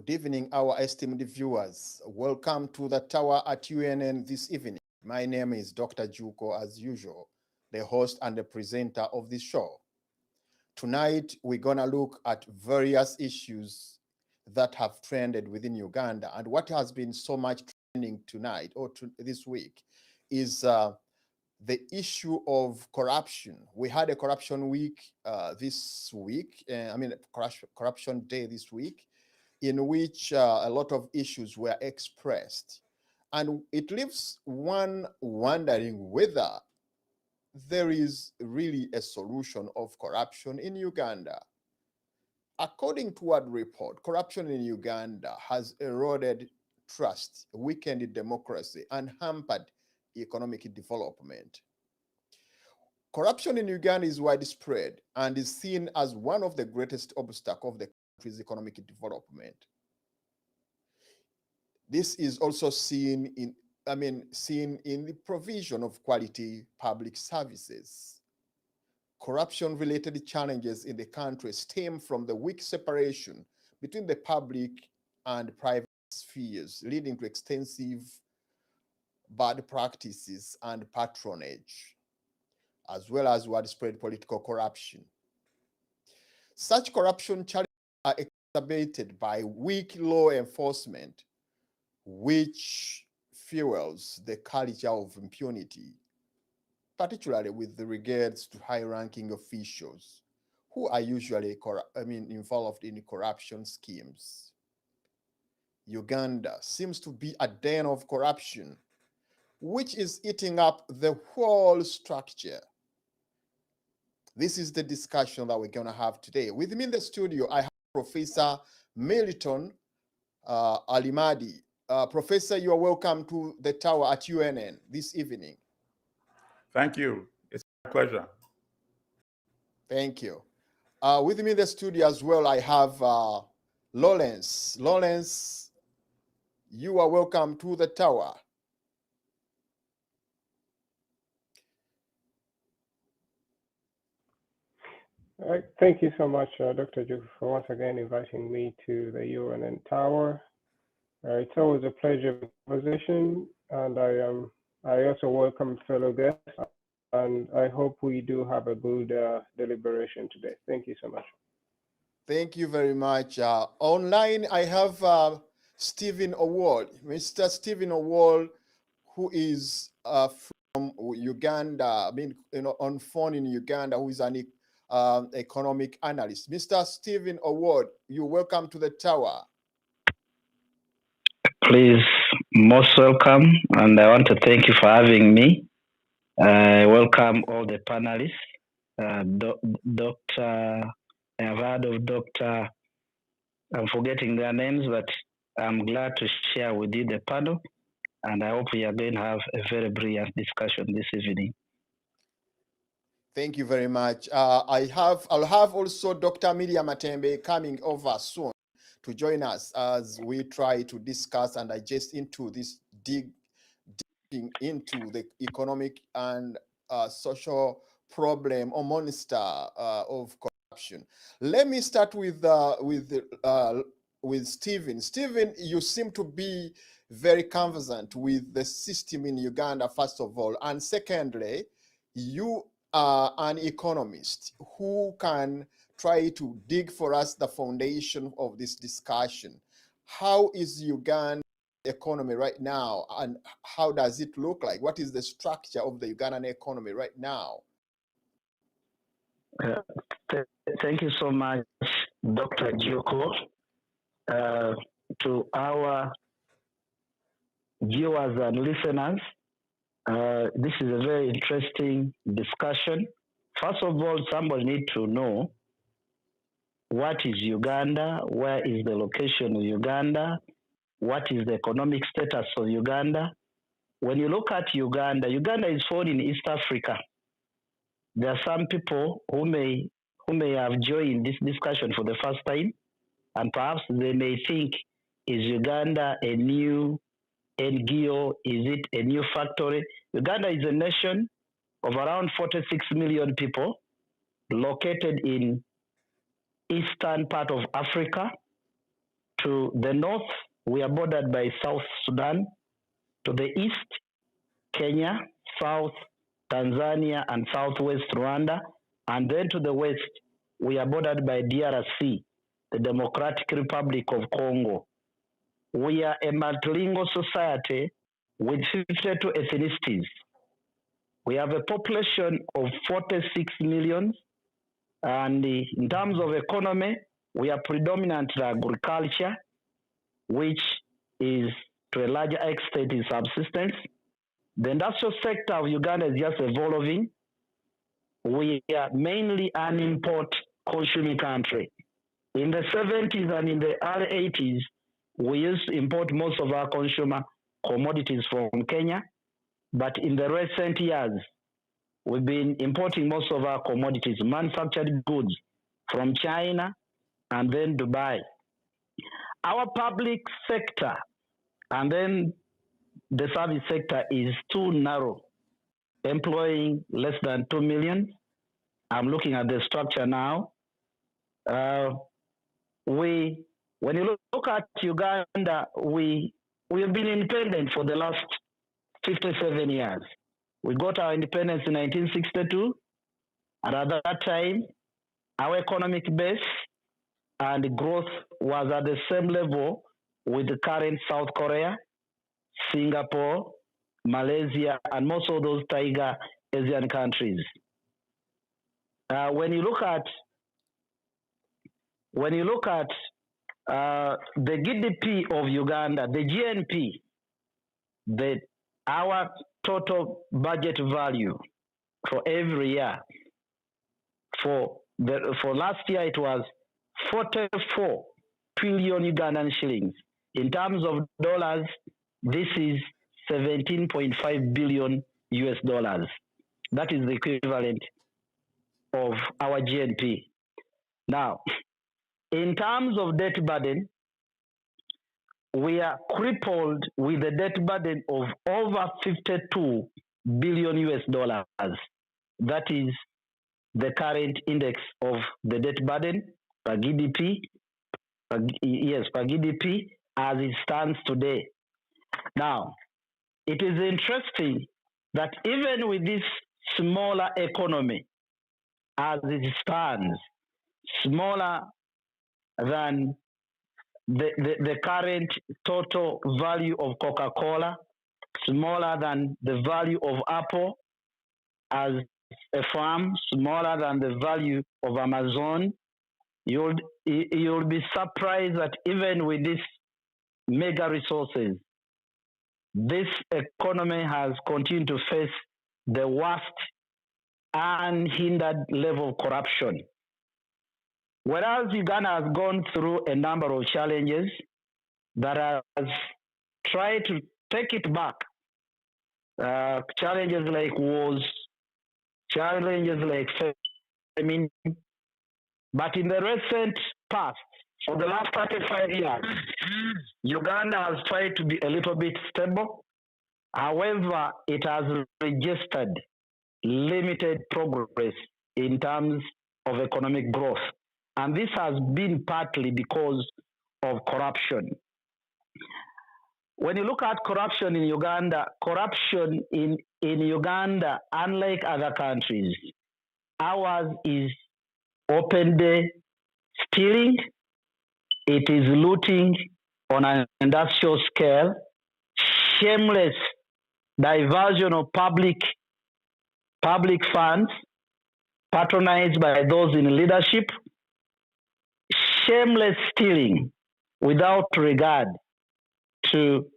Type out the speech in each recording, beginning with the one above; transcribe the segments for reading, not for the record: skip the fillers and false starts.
Good evening, our esteemed viewers. Welcome to the tower at UNN this evening. My name is Dr. Juko, as usual, the host and the presenter of this show. Tonight, we're gonna look at various issues that have trended within Uganda. And what has been so much trending tonight or this week is the issue of corruption. We had a corruption week this week, corruption day this week, in which a lot of issues were expressed. And it leaves one wondering whether there is really a solution of corruption in Uganda. According to one report, corruption in Uganda has eroded trust, weakened democracy, and hampered economic development. Corruption in Uganda is widespread and is seen as one of the greatest obstacles of the country's economic development. This is also seen in the provision of quality public services. Corruption-related challenges in the country stem from the weak separation between the public and private spheres, leading to extensive bad practices and patronage, as well as widespread political corruption. Such corruption challenges are exacerbated by weak law enforcement, which fuels the culture of impunity, particularly with regards to high-ranking officials who are usually involved in corruption schemes. Uganda seems to be a den of corruption, which is eating up the whole structure. This is the discussion that we're going to have today. With me in the studio, I have Professor Milton Alimadi. Professor, you are welcome to the tower at UNN this evening. Thank you. It's a pleasure. Thank you. With me in the studio as well, I have Lawrence. Lawrence, you are welcome to the tower. Thank you so much, Dr. Juk, for once again inviting me to the UNN Tower. It's always a pleasure conversation, and I also welcome fellow guests, and I hope we do have a good deliberation today. Thank you so much. Thank you very much. Online, I have Stephen Owol, Mr. Stephen Owol, who is from Uganda, on phone in Uganda, who is an economic analyst. Mr. Stephen Owol, you're welcome to the tower. Please, most welcome, and I want to thank you for having me. I welcome all the panelists. I've heard of Dr. I'm forgetting their names, but I'm glad to share with you the panel, and I hope we are going to have a very brilliant discussion this evening. Thank you very much. I'll have also Dr. Miriam Matembe coming over soon to join us as we try to discuss and digest into this digging into the economic and social problem or monster of corruption. Let me start with Stephen. Stephen, you seem to be very conversant with the system in Uganda, first of all, and secondly, you are an economist who can try to dig for us the foundation of this discussion. How is Uganda economy right now, and how does it look like? What is the structure of the Ugandan economy right now? Thank you so much, Dr. Joko. To our viewers and listeners, this is a very interesting discussion. First of all, somebody needs to know what is Uganda, where is the location of Uganda, what is the economic status of Uganda. When you look at Uganda, Uganda is found in East Africa. There are some people who may have joined this discussion for the first time, and perhaps they may think, is Uganda a new NGO? Is it a new factory? Uganda is a nation of around 46 million people located in eastern part of Africa, To the north, we are bordered by South Sudan. To the east, Kenya, south, Tanzania, and southwest Rwanda. And then to the west, we are bordered by DRC, the Democratic Republic of Congo. We are a multilingual society with 52 ethnicities. We have a population of 46 million. And in terms of economy, we are predominantly agriculture, which is to a larger extent in subsistence. The industrial sector of Uganda is just evolving. We are mainly an import consuming country. In the 70s and in the early 80s, we used to import most of our consumer commodities from Kenya. But in the recent years, we've been importing most of our commodities, manufactured goods from China and then Dubai. Our public sector and then the service sector is too narrow, employing less than 2 million. I'm looking at the structure now. When you look at Uganda, we have been independent for the last 57 years. We got our independence in 1962, and at that time, our economic base and growth was at the same level with the current South Korea, Singapore, Malaysia, and most of those tiger Asian countries. When you look at the GDP of Uganda, the GNP, our total budget value for every year, for last year it was 44 trillion Ugandan shillings. In terms of dollars, this is 17.5 billion US dollars. That is the equivalent of our GNP. Now, in terms of debt burden, we are crippled with a debt burden of over 52 billion US dollars. That is the current index of the debt burden per GDP, per GDP as it stands today. Now, it is interesting that even with this smaller economy as it stands, smaller than the current total value of Coca-Cola, smaller than the value of Apple as a firm, smaller than the value of Amazon, you'll be surprised that even with these mega resources, this economy has continued to face the worst unhindered level of corruption. Whereas Uganda has gone through a number of challenges that has tried to take it back, challenges like wars, challenges like famine, but in the recent past, for the last 35 years, Uganda has tried to be a little bit stable. However, it has registered limited progress in terms of economic growth. And this has been partly because of corruption. When you look at corruption in Uganda, unlike other countries, ours is open day stealing, it is looting on an industrial scale, shameless diversion of public funds patronized by those in leadership, shameless stealing without regard to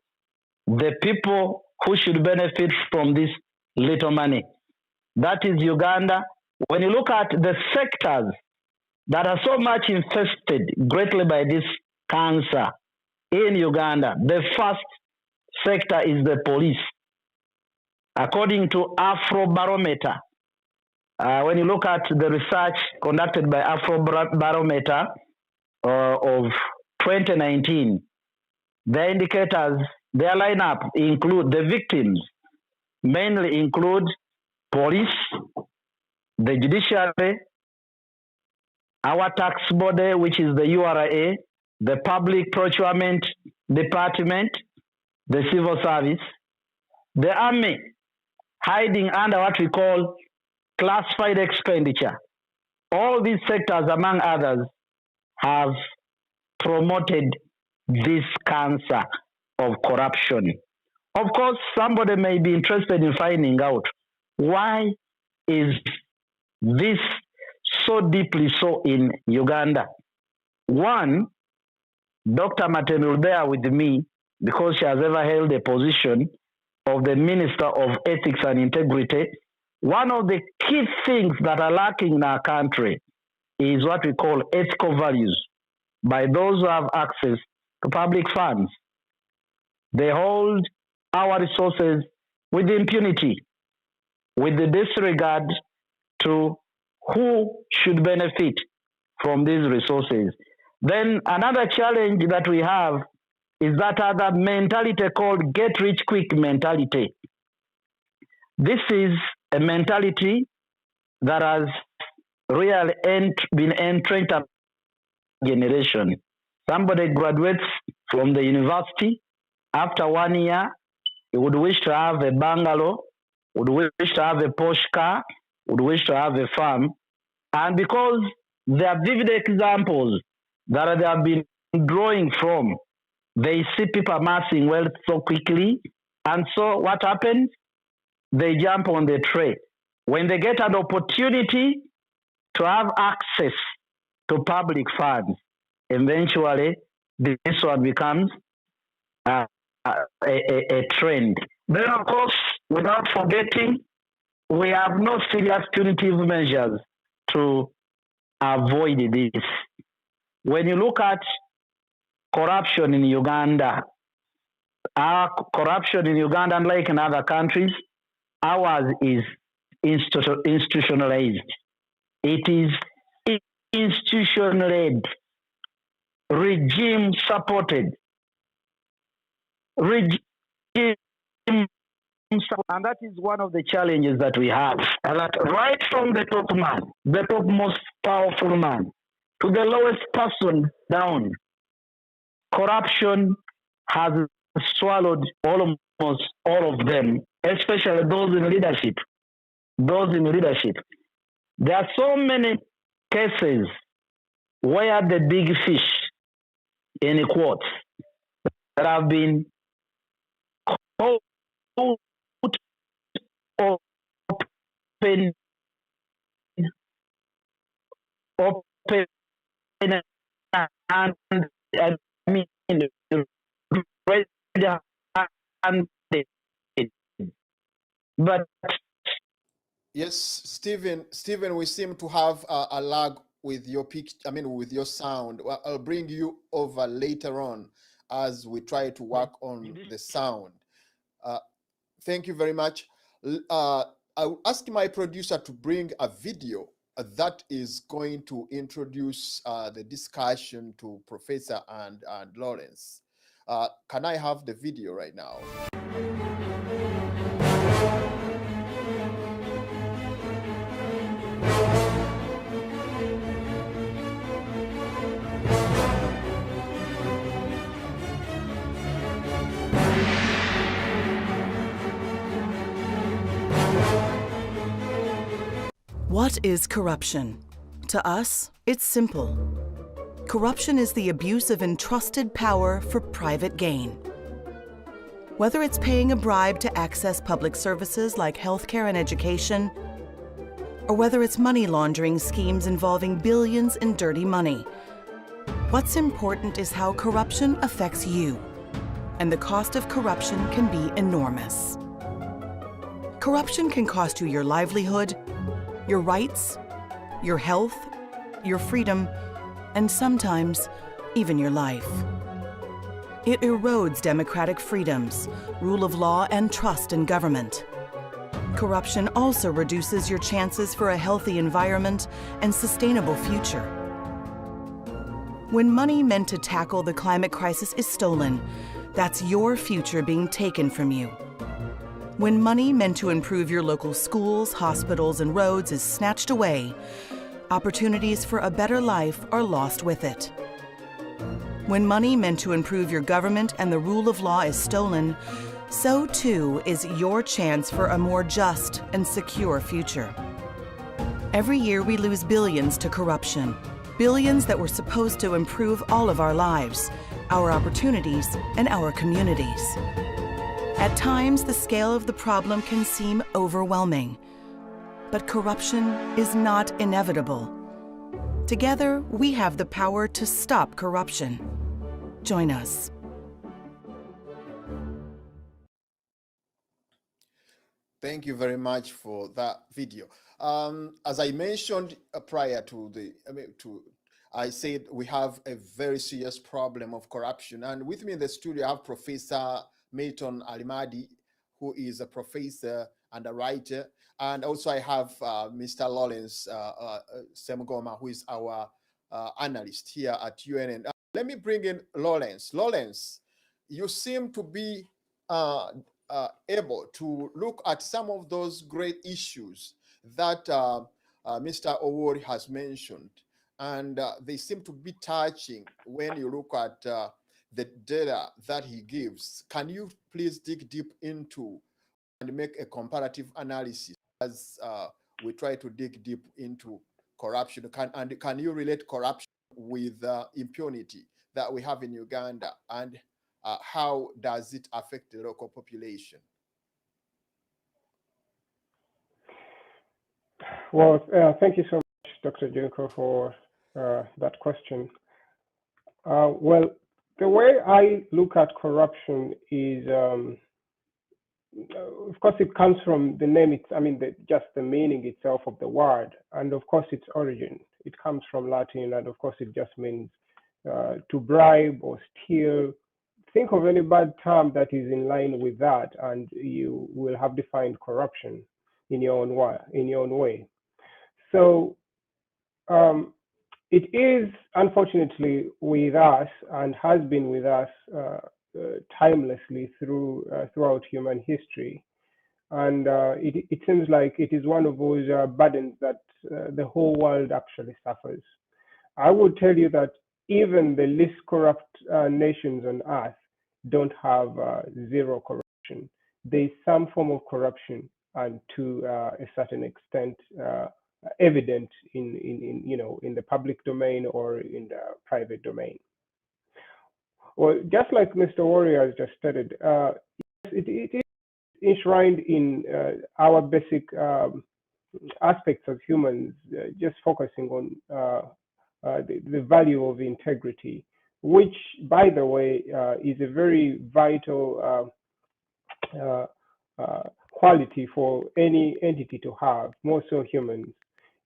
the people who should benefit from this little money. That is Uganda. When you look at the sectors that are so much infested greatly by this cancer in Uganda, the first sector is the police. According to Afrobarometer, when you look at the research conducted by Afrobarometer of 2019, the indicators, their lineup include the victims, mainly include police, the judiciary, our tax body, which is the URA, the public procurement department, the civil service, the army, hiding under what we call classified expenditure. All these sectors, among others, have promoted this cancer of corruption. Of course, somebody may be interested in finding out why is this so deeply so in Uganda. One, Dr. Martin will bear with me because she has ever held a position of the Minister of Ethics and Integrity. One of the key things that are lacking in our country is what we call ethical values by those who have access to public funds. They hold our resources with impunity, with the disregard to who should benefit from these resources. Then another challenge that we have is that other mentality called get-rich-quick mentality. This is a mentality that has really been entrenched in a generation. Somebody graduates from the university. After 1 year, he would wish to have a bungalow, would wish to have a Porsche car, would wish to have a farm. And because there are vivid examples that they have been drawing from, they see people amassing wealth so quickly. And so what happens? They jump on the train. When they get an opportunity to have access to public funds, eventually this one becomes a trend. Then, of course, without forgetting, we have no serious punitive measures to avoid this. When you look at corruption in Uganda, our corruption in Uganda, unlike in other countries, ours is institutionalized. It is institution-led, regime-supported. And that is one of the challenges that we have. And that right from the top man, the topmost powerful man, to the lowest person down, corruption has swallowed almost all of them, especially those in leadership. Those in leadership. There are so many cases where the big fish, in quotes, that have been put open and but Yes, Stephen, we seem to have a lag with your picture, with your sound. Well, I'll bring you over later on as we try to work on the sound. Thank you very much. I'll ask my producer to bring a video that is going to introduce the discussion to Professor and Lawrence. Can I have the video right now? What is corruption? To us, it's simple. Corruption is the abuse of entrusted power for private gain. Whether it's paying a bribe to access public services like healthcare and education, or whether it's money laundering schemes involving billions in dirty money, what's important is how corruption affects you, and the cost of corruption can be enormous. Corruption can cost you your livelihood, your rights, your health, your freedom, and sometimes even your life. It erodes democratic freedoms, rule of law, and trust in government. Corruption also reduces your chances for a healthy environment and sustainable future. When money meant to tackle the climate crisis is stolen, that's your future being taken from you. When money meant to improve your local schools, hospitals, and roads is snatched away, opportunities for a better life are lost with it. When money meant to improve your government and the rule of law is stolen, so too is your chance for a more just and secure future. Every year we lose billions to corruption, billions that were supposed to improve all of our lives, our opportunities, and our communities. At times, the scale of the problem can seem overwhelming, but corruption is not inevitable. Together, we have the power to stop corruption. Join us. Thank you very much for that video. As I mentioned prior to I said we have a very serious problem of corruption. And with me in the studio, I have Professor Milton Alimadi, who is a professor and a writer. And also I have Mr. Lawrence Semgoma, who is our analyst here at UNN. Let me bring in Lawrence. Lawrence, you seem to be able to look at some of those great issues that Mr. Owori has mentioned. And they seem to be touching when you look at the data that he gives. Can you please dig deep into and make a comparative analysis as we try to dig deep into corruption? Can you relate corruption with impunity that we have in Uganda, and how does it affect the local population? Well, thank you so much, Dr. Junko, for that question. Well, the way I look at corruption is, of course, it comes from the name. Just the meaning itself of the word, and of course, its origin. It comes from Latin, and of course, it just means to bribe or steal. Think of any bad term that is in line with that, and you will have defined corruption in your own way. So it is unfortunately with us, and has been with us timelessly throughout human history, and it seems like it is one of those burdens that the whole world actually suffers. I would tell you that even the least corrupt nations on earth don't have zero corruption. There is some form of corruption, and to a certain extent evident in the public domain or in the private domain. Well, just like Mr. Warrior has just stated, it is enshrined in our basic aspects of humans, just focusing on the value of integrity, which, by the way, is a very vital quality for any entity to have, more so humans.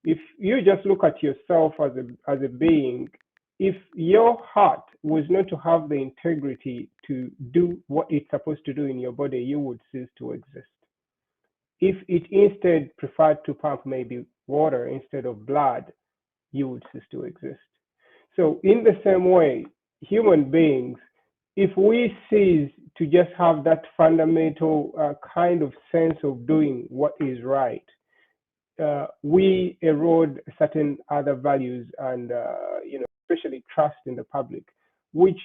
If you just look at yourself as a being, if your heart was not to have the integrity to do what it's supposed to do in your body, you would cease to exist. If it instead preferred to pump maybe water instead of blood, you would cease to exist. So in the same way, human beings, if we cease to just have that fundamental kind of sense of doing what is right, we erode certain other values and, especially trust in the public, which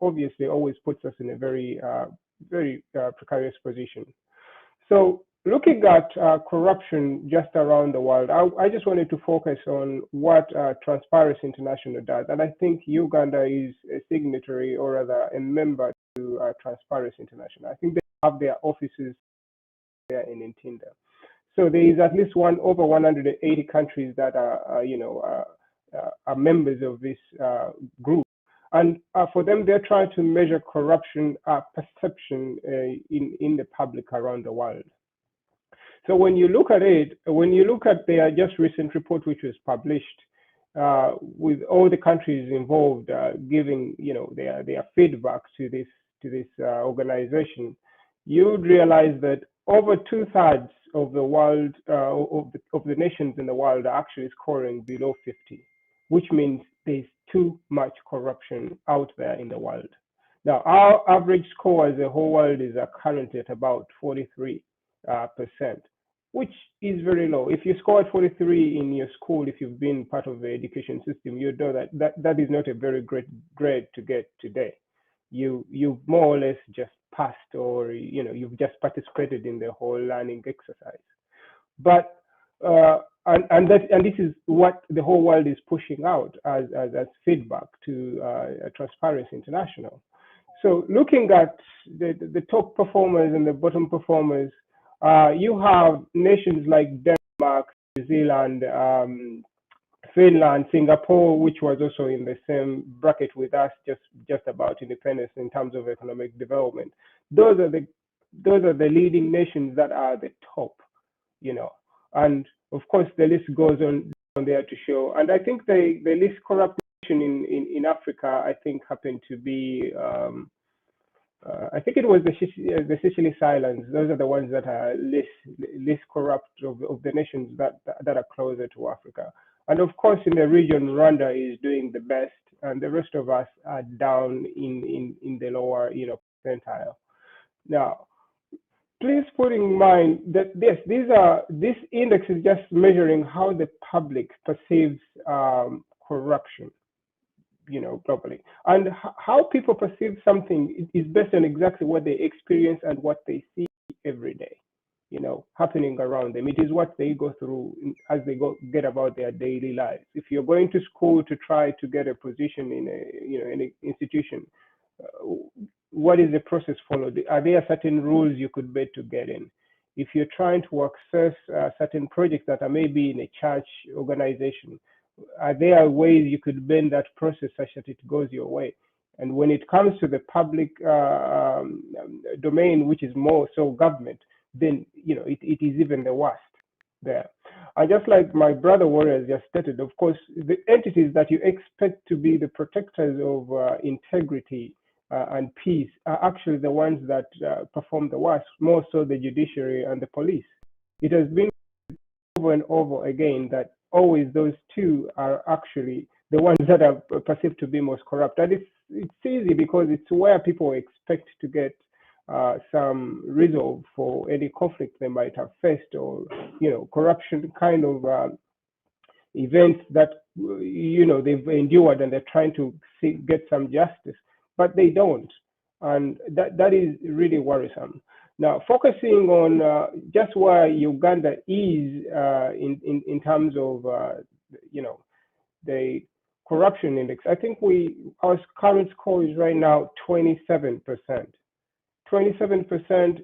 obviously always puts us in a very, very precarious position. So looking at corruption just around the world, I just wanted to focus on what Transparency International does. And I think Uganda is a signatory, or rather a member to Transparency International. I think they have their offices there in Ntinda. So there is at least over 180 countries that are members of this group. And for them, they're trying to measure corruption perception in the public around the world. So when you look at it, when you look at their just recent report, which was published with all the countries involved giving their feedback to this organization, you would realize that over 2/3 of the world of the nations in the world are actually scoring below 50, which means there's too much corruption out there in the world. Now, our average score as a whole world is currently at about 43%. which is very low. If you scored 43 in your school, if you've been part of the education system, you know that is not a very great grade to get today. You more or less just passed, or you've just participated in the whole learning exercise. But and this is what the whole world is pushing out as feedback to Transparency International. So looking at the top performers and the bottom performers, you have nations like Denmark, New Zealand, Finland, Singapore, which was also in the same bracket with us, just about independence in terms of economic development. Those are the leading nations that are the top, and of course the list goes on there to show. And I think the least corrupt nation in Africa, I think, happened to be I think it was the Sicily Islands. Those are the ones that are least corrupt of the nations that are closer to Africa. And of course, in the region, Rwanda is doing the best, and the rest of us are down in the lower, percentile. Now, please put in mind that this index is just measuring how the public perceives corruption, globally, and how people perceive something is based on exactly what they experience and what they see every day, happening around them. It is what they go through as they get about their daily lives. If you're going to school to try to get a position in an institution, what is the process followed? Are there certain rules you could bet to get in? If you're trying to access certain projects that are maybe in a church organization, are there ways you could bend that process such that it goes your way? And when it comes to the public domain, which is more so government, then it is even the worst there. And just like my brother Warrior just stated, of course, the entities that you expect to be the protectors of integrity and peace are actually the ones that perform the worst, more so the judiciary and the police. It has been over and over again that always those two are actually the ones that are perceived to be most corrupt. And it's easy because it's where people expect to get some resolve for any conflict they might have faced, or corruption kind of events that they've endured, and they're trying to get some justice, but they don't, and that is really worrisome. Now, focusing on just where Uganda is in terms of the corruption index, I think our current score is right now 27%. 27%.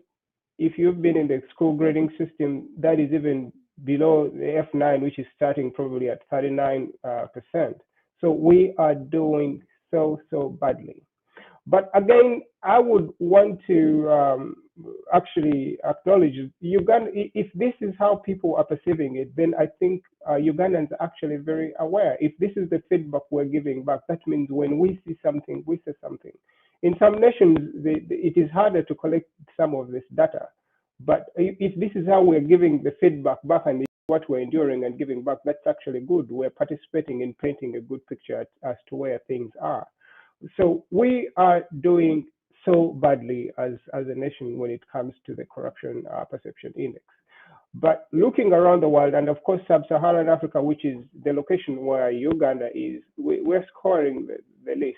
If you've been in the school grading system, that is even below the F9, which is starting probably at 39%. So we are doing so badly. But again, I would want to actually acknowledge Uganda. If this is how people are perceiving it, then I think Ugandans are actually very aware. If this is the feedback we're giving back, that means when we see something, we say something. In some nations, it is harder to collect some of this data. But if this is how we're giving the feedback back and what we're enduring and giving back, that's actually good. We're participating in painting a good picture as to where things are. So we are doing so badly as a nation when it comes to the corruption perception index. But looking around the world, and of course sub-Saharan Africa, which is the location where Uganda is, we're scoring the list.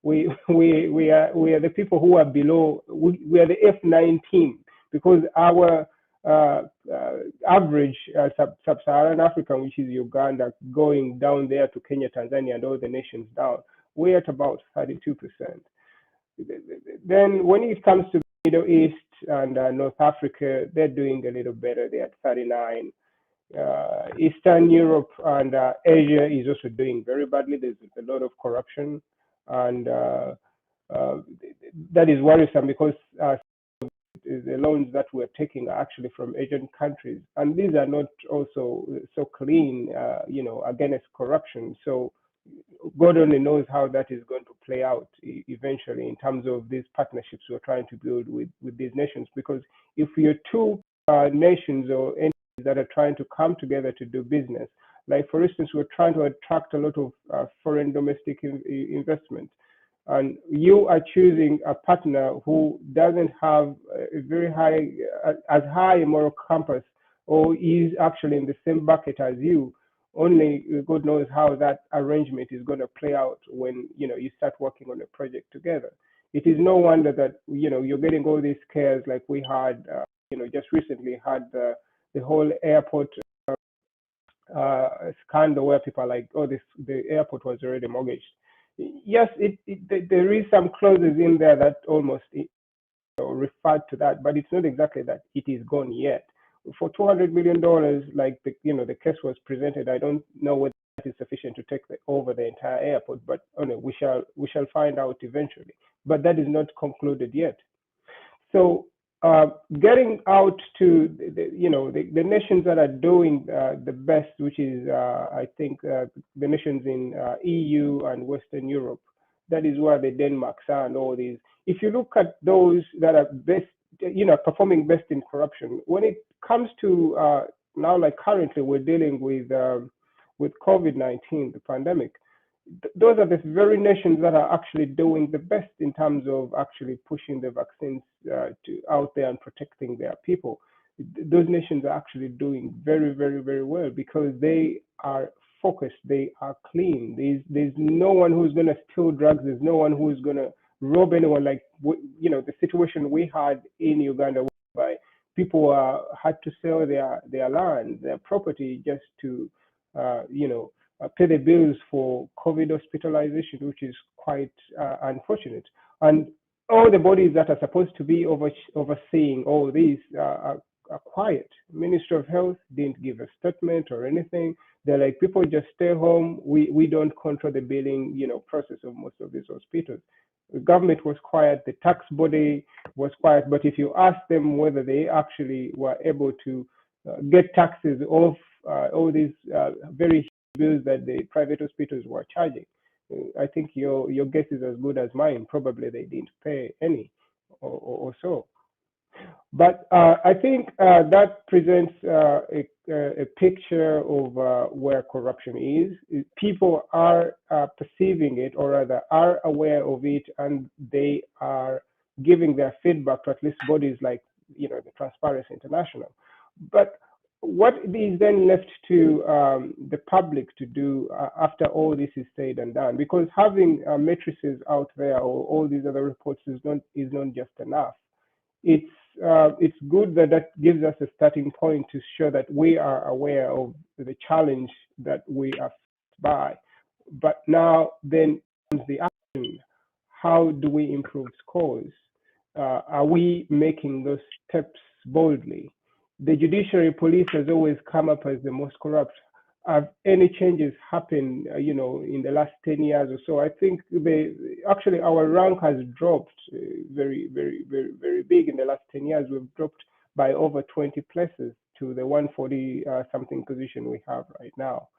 We are the people who are below. We are the F9 team, because our average sub-Saharan Africa, which is Uganda, going down there to Kenya, Tanzania, and all the nations down, we're at about 32%. Then when it comes to Middle East and North Africa, they're doing a little better. They're at 39. Eastern Europe and Asia is also doing very badly. There's a lot of corruption, and that is worrisome, because the loans that we're taking are actually from Asian countries, and these are not also so clean, against corruption. So God only knows how that is going to play out eventually in terms of these partnerships we're trying to build with these nations. Because if you're two nations or entities that are trying to come together to do business, like for instance, we're trying to attract a lot of foreign domestic investment, and you are choosing a partner who doesn't have a very high, as high a moral compass or is actually in the same bucket as you. Only God knows how that arrangement is going to play out when you start working on a project together. It is no wonder that you're getting all these scares like we had just recently had the whole airport scandal where people are like, oh, the airport was already mortgaged. Yes, there is some clauses in there that almost referred to that, but it's not exactly that it is gone yet. For $200 million, like the case was presented, I don't know whether that is sufficient to take over the entire airport, but we shall find out eventually. But that is not concluded yet. So getting out to the nations that are doing the best, which is I think the nations in EU and Western Europe, that is where the Denmarks are and all these. If you look at those that are best, performing best in corruption, when it comes to now, like currently we're dealing with COVID-19, the pandemic, those are the very nations that are actually doing the best in terms of actually pushing the vaccines out there and protecting their people. Those nations are actually doing very, very, very well because they are focused, they are clean. There's no one who's going to steal drugs. There's no one who's going to rob anyone. Like the situation we had in Uganda, whereby people had to sell their land, their property, just to pay the bills for COVID hospitalization, which is quite unfortunate. And all the bodies that are supposed to be overseeing all these are quiet. Ministry of Health didn't give a statement or anything. They're like, people just stay home. We don't control the billing process of most of these hospitals. The government was quiet. The tax body was quiet. But if you ask them whether they actually were able to get taxes off all these very bills that the private hospitals were charging, I think your guess is as good as mine. Probably they didn't pay any or so. But I think that presents a picture of where corruption is. People are perceiving it, or rather are aware of it, and they are giving their feedback to at least bodies like the Transparency International. But what is then left to the public to do after all this is said and done? Because having matrices out there or all these other reports is not just enough. It's good that gives us a starting point to show that we are aware of the challenge that we are faced by. But now then comes the action. How do we improve scores? Are we making those steps boldly? The judiciary police has always come up as the most corrupt. Have any changes happened, in the last 10 years or so? I think actually our rank has dropped very, very, very, very big in the last 10 years. We've dropped by over 20 places to the 140 something position we have right now.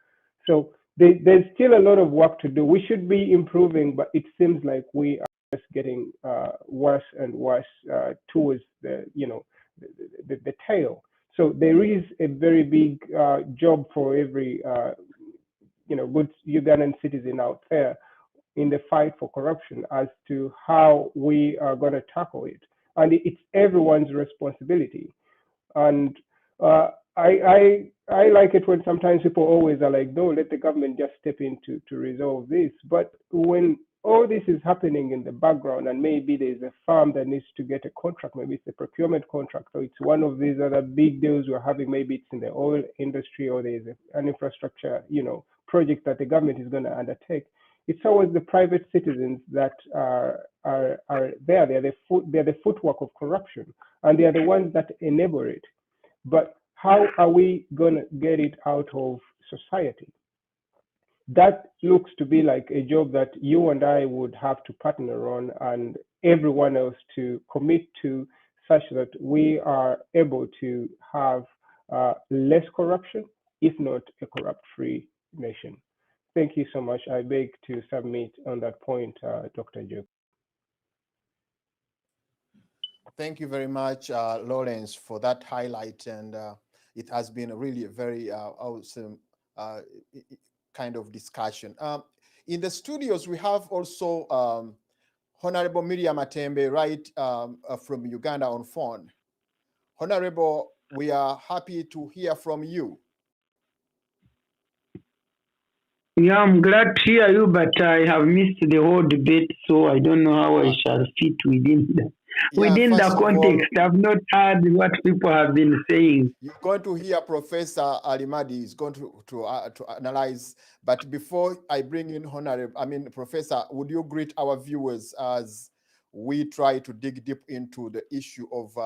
So there's still a lot of work to do. We should be improving, but it seems like we are just getting worse and worse towards the tail. So there is a very big job for every good Ugandan citizen out there in the fight for corruption as to how we are going to tackle it, and it's everyone's responsibility. And I like it when sometimes people always are like, no, let the government just step in to resolve this. But when all this is happening in the background, and maybe there's a farm that needs to get a contract, maybe it's a procurement contract, or it's one of these other big deals we're having, maybe it's in the oil industry, or there's an infrastructure, project that the government is going to undertake. It's always the private citizens that are there. They're the footwork of corruption, and they are the ones that enable it. But how are we going to get it out of society? That looks to be like a job that you and I would have to partner on, and everyone else to commit to, such that we are able to have less corruption, if not a corrupt-free nation. Thank you so much. I beg to submit on that point, Dr. Joe. Thank you very much, Lawrence, for that highlight. And it has been a really very awesome kind of discussion. In the studios, we have also Honorable Miriam Atembe, right from Uganda on phone. Honorable, we are happy to hear from you. Yeah, I'm glad to hear you, but I have missed the whole debate, so I don't know how I shall fit within the First of all, context. I've not heard what people have been saying. You're going to hear Professor Alimadi is going to analyze, but before I bring in Professor, would you greet our viewers as we try to dig deep into the issue of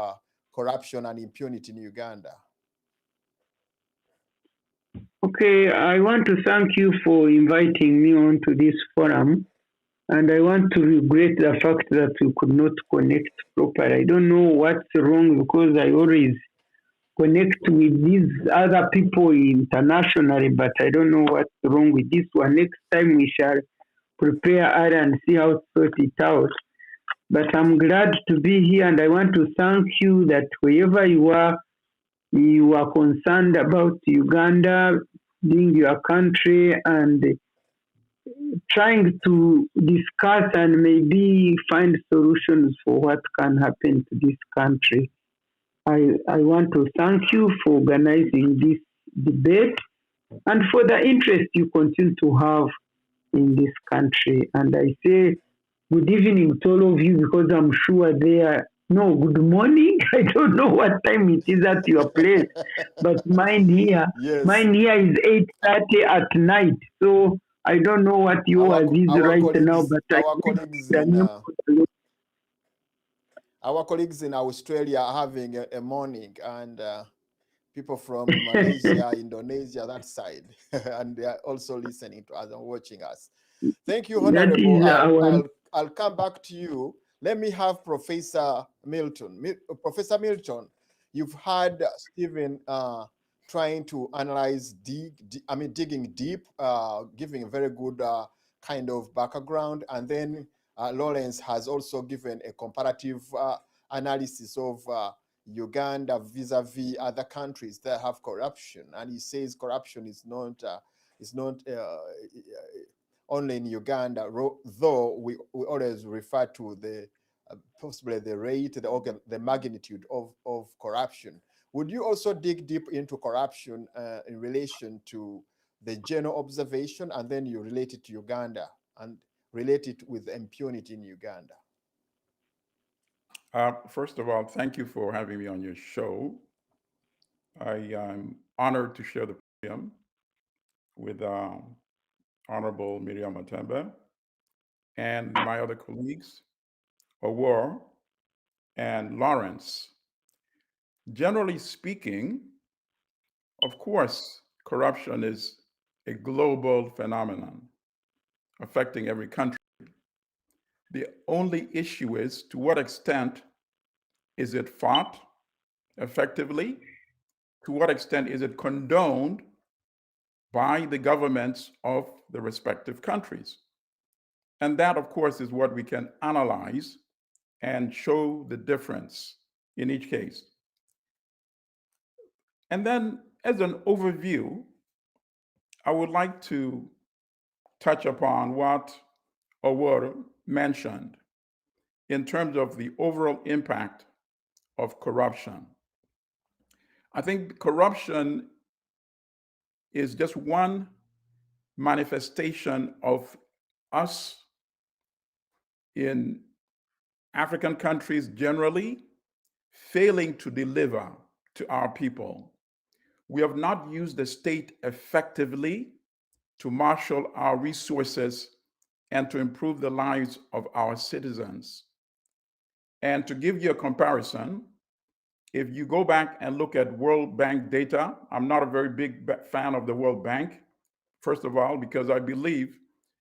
corruption and impunity in Uganda? Okay, I want to thank you for inviting me onto this forum, and I want to regret the fact that we could not connect properly. I don't know what's wrong because I always connect with these other people internationally, but I don't know what's wrong with this one. Next time we shall prepare and see how to sort it out. But I'm glad to be here, and I want to thank you that wherever you are concerned about Uganda being your country and trying to discuss and maybe find solutions for what can happen to this country. I want to thank you for organizing this debate and for the interest you continue to have in this country. And I say good evening to all of you because I'm sure good morning. I don't know what time it is at your place, but mine here is 8:30 at night. So I don't know what yours is right now, but our colleagues in Australia are having a morning, and people from Malaysia, Indonesia, that side, and they are also listening to us and watching us. Thank you, Honorable. I'll come back to you. Let me have Professor Milton. Professor Milton, you've had Stephen trying to analyze, digging deep, giving a very good kind of background, and then Lawrence has also given a comparative analysis of Uganda vis-a-vis other countries that have corruption, and he says corruption is not only in Uganda, though we always refer to the possibly the rate, the magnitude of corruption. Would you also dig deep into corruption in relation to the general observation, and then you relate it to Uganda and relate it with impunity in Uganda? First of all, thank you for having me on your show. I am honored to share the podium with Honorable Miriam Matembe and my other colleagues, Awar and Lawrence. Generally speaking, of course, corruption is a global phenomenon affecting every country. The only issue is to what extent is it fought effectively? To what extent is it condoned by the governments of the respective countries? And that, of course, is what we can analyze and show the difference in each case. And then, as an overview, I would like to touch upon what Awar mentioned in terms of the overall impact of corruption. I think corruption is just one manifestation of us in African countries generally failing to deliver to our people. We have not used the state effectively to marshal our resources and to improve the lives of our citizens. And to give you a comparison, if you go back and look at World Bank data, I'm not a very big fan of the World Bank, first of all, because I believe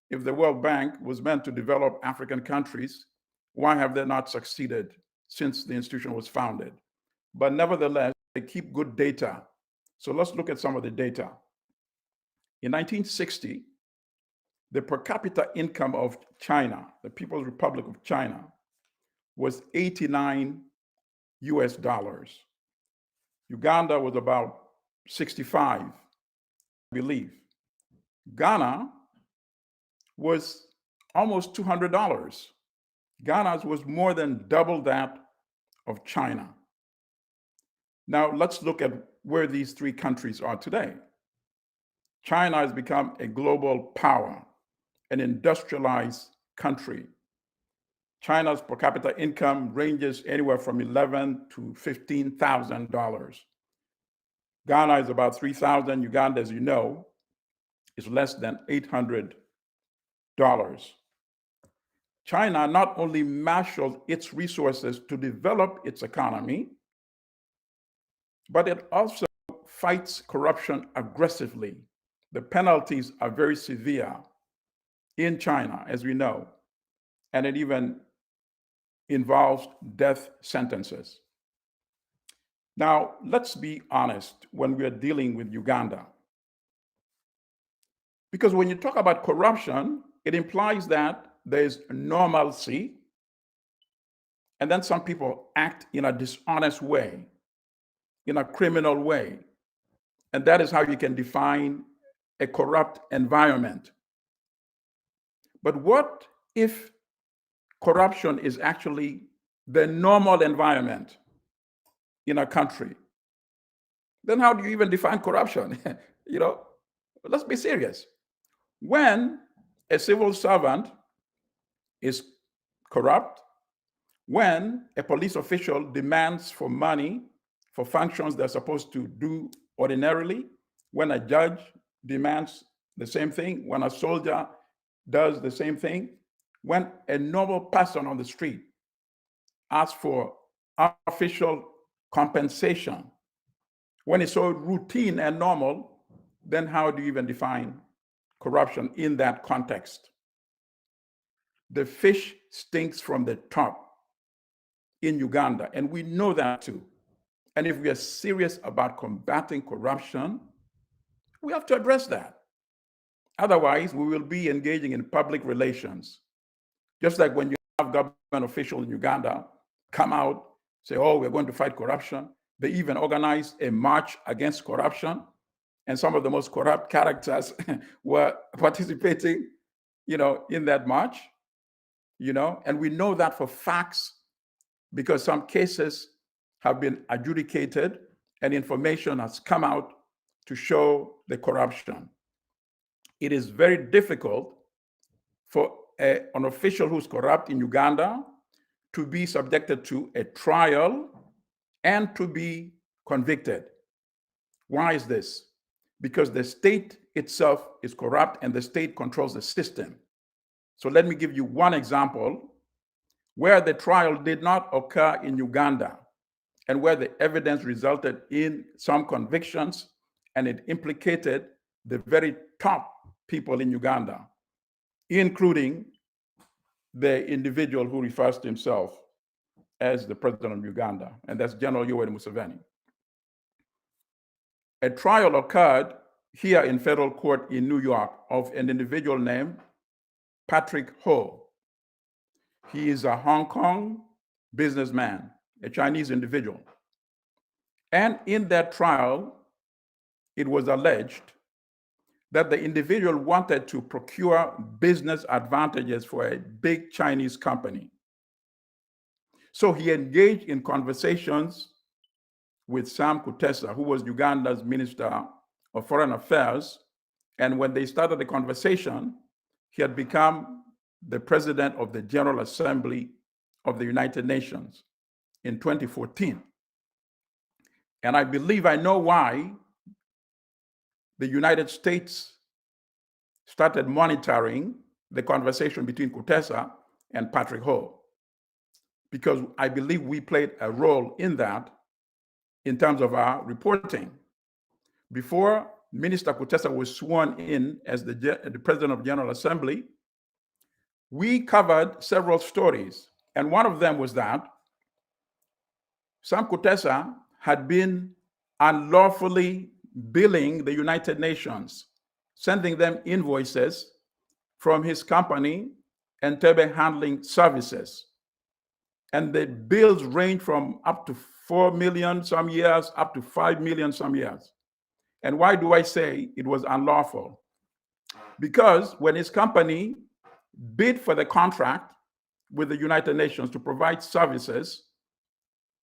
if the World Bank was meant to develop African countries, why have they not succeeded since the institution was founded? But nevertheless, they keep good data. So let's look at some of the data. In 1960, the per capita income of China, the People's Republic of China, was 89 US dollars. Uganda was about 65, I believe. Ghana was almost $200. Ghana's was more than double that of China. Now, let's look at where these three countries are today. China has become a global power, an industrialized country. China's per capita income ranges anywhere from $11,000 to $15,000. Ghana is about 3,000. Uganda, as you know, is less than $800. China not only marshaled its resources to develop its economy, but it also fights corruption aggressively. The penalties are very severe in China, as we know, and it even involves death sentences. Now, let's be honest when we are dealing with Uganda. Because when you talk about corruption, it implies that there's normalcy, and then some people act in a dishonest way, in a criminal way. And that is how you can define a corrupt environment. But what if corruption is actually the normal environment in a country? Then how do you even define corruption? Let's be serious. When a civil servant is corrupt, when a police official demands for money for functions they're supposed to do ordinarily, when a judge demands the same thing, when a soldier does the same thing, when a normal person on the street asks for official compensation, when it's so routine and normal, then how do you even define corruption in that context? The fish stinks from the top in Uganda, and we know that too. And if we are serious about combating corruption, we have to address that. Otherwise, we will be engaging in public relations. Just like when you have government officials in Uganda come out, say, oh, we're going to fight corruption. They even organized a march against corruption. And some of the most corrupt characters were participating, in that march, and we know that for facts because some cases have been adjudicated and information has come out to show the corruption. It is very difficult for an official who's corrupt in Uganda to be subjected to a trial and to be convicted. Why is this? Because the state itself is corrupt and the state controls the system. So let me give you one example where the trial did not occur in Uganda and where the evidence resulted in some convictions and it implicated the very top people in Uganda, including the individual who refers to himself as the president of Uganda, and that's General Yoweri Museveni. A trial occurred here in federal court in New York of an individual named Patrick Ho. He is a Hong Kong businessman, a Chinese individual. And in that trial, it was alleged that the individual wanted to procure business advantages for a big Chinese company. So he engaged in conversations with Sam Kutesa, who was Uganda's Minister of Foreign Affairs. And when they started the conversation, he had become the president of the General Assembly of the United Nations in 2014. And I believe I know why the United States started monitoring the conversation between Kutesa and Patrick Ho, because I believe we played a role in that in terms of our reporting. Before Minister Kutesa was sworn in as the president of the General Assembly, we covered several stories. And one of them was that Sam Kutesa had been unlawfully billing the United Nations, sending them invoices from his company, Entebbe Handling Services. And the bills range from up to 4 million some years, up to 5 million some years. And why do I say it was unlawful? Because when his company bid for the contract with the United Nations to provide services,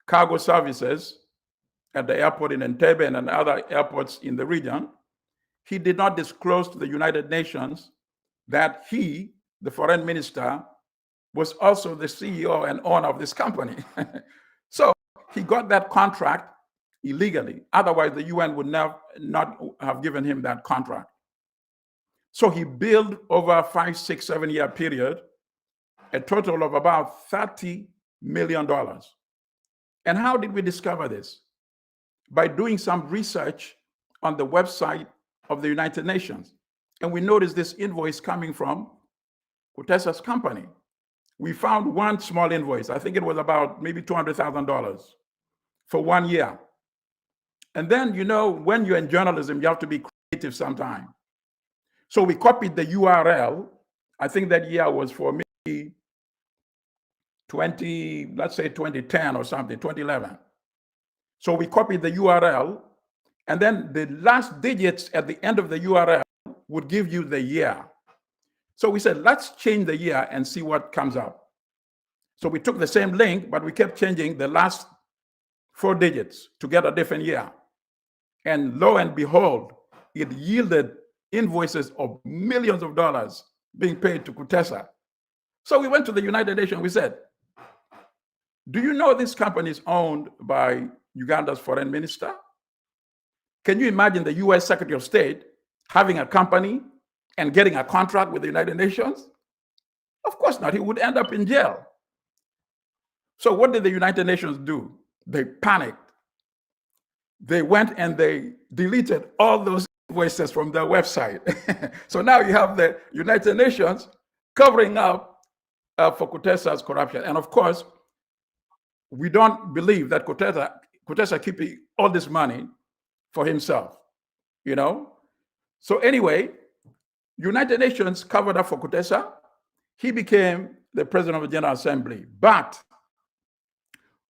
cargo services, at the airport in Entebbe and other airports in the region, he did not disclose to the United Nations that he, the foreign minister, was also the CEO and owner of this company. So he got that contract illegally. Otherwise, the UN would not have given him that contract. So he billed over a 5, 6, 7-year period a total of about $30 million. And how did we discover this? By doing some research on the website of the United Nations. And we noticed this invoice coming from Kutesa's company. We found one small invoice. I think it was about maybe $200,000 for 1 year. And then, you know, when you're in journalism, you have to be creative sometime. So we copied the URL. I think that year was for maybe 2010 or something, 2011. So we copied the URL, and then the last digits at the end of the URL would give you the year. So we said, let's change the year and see what comes up. So we took the same link, but we kept changing the last 4 digits to get a different year. And lo and behold, it yielded invoices of millions of dollars being paid to Kutesa. So we went to the United Nations. We said, do you know this company is owned by Uganda's foreign minister? Can you imagine the US Secretary of State having a company and getting a contract with the United Nations? Of course not. He would end up in jail. So what did the United Nations do? They panicked. They went and they deleted all those invoices from their website. So now you have the United Nations covering up for Kutesa's corruption. And of course, we don't believe that Kutesa keeping all this money for himself, you know? So anyway, United Nations covered up for Kutesa. He became the president of the General Assembly. But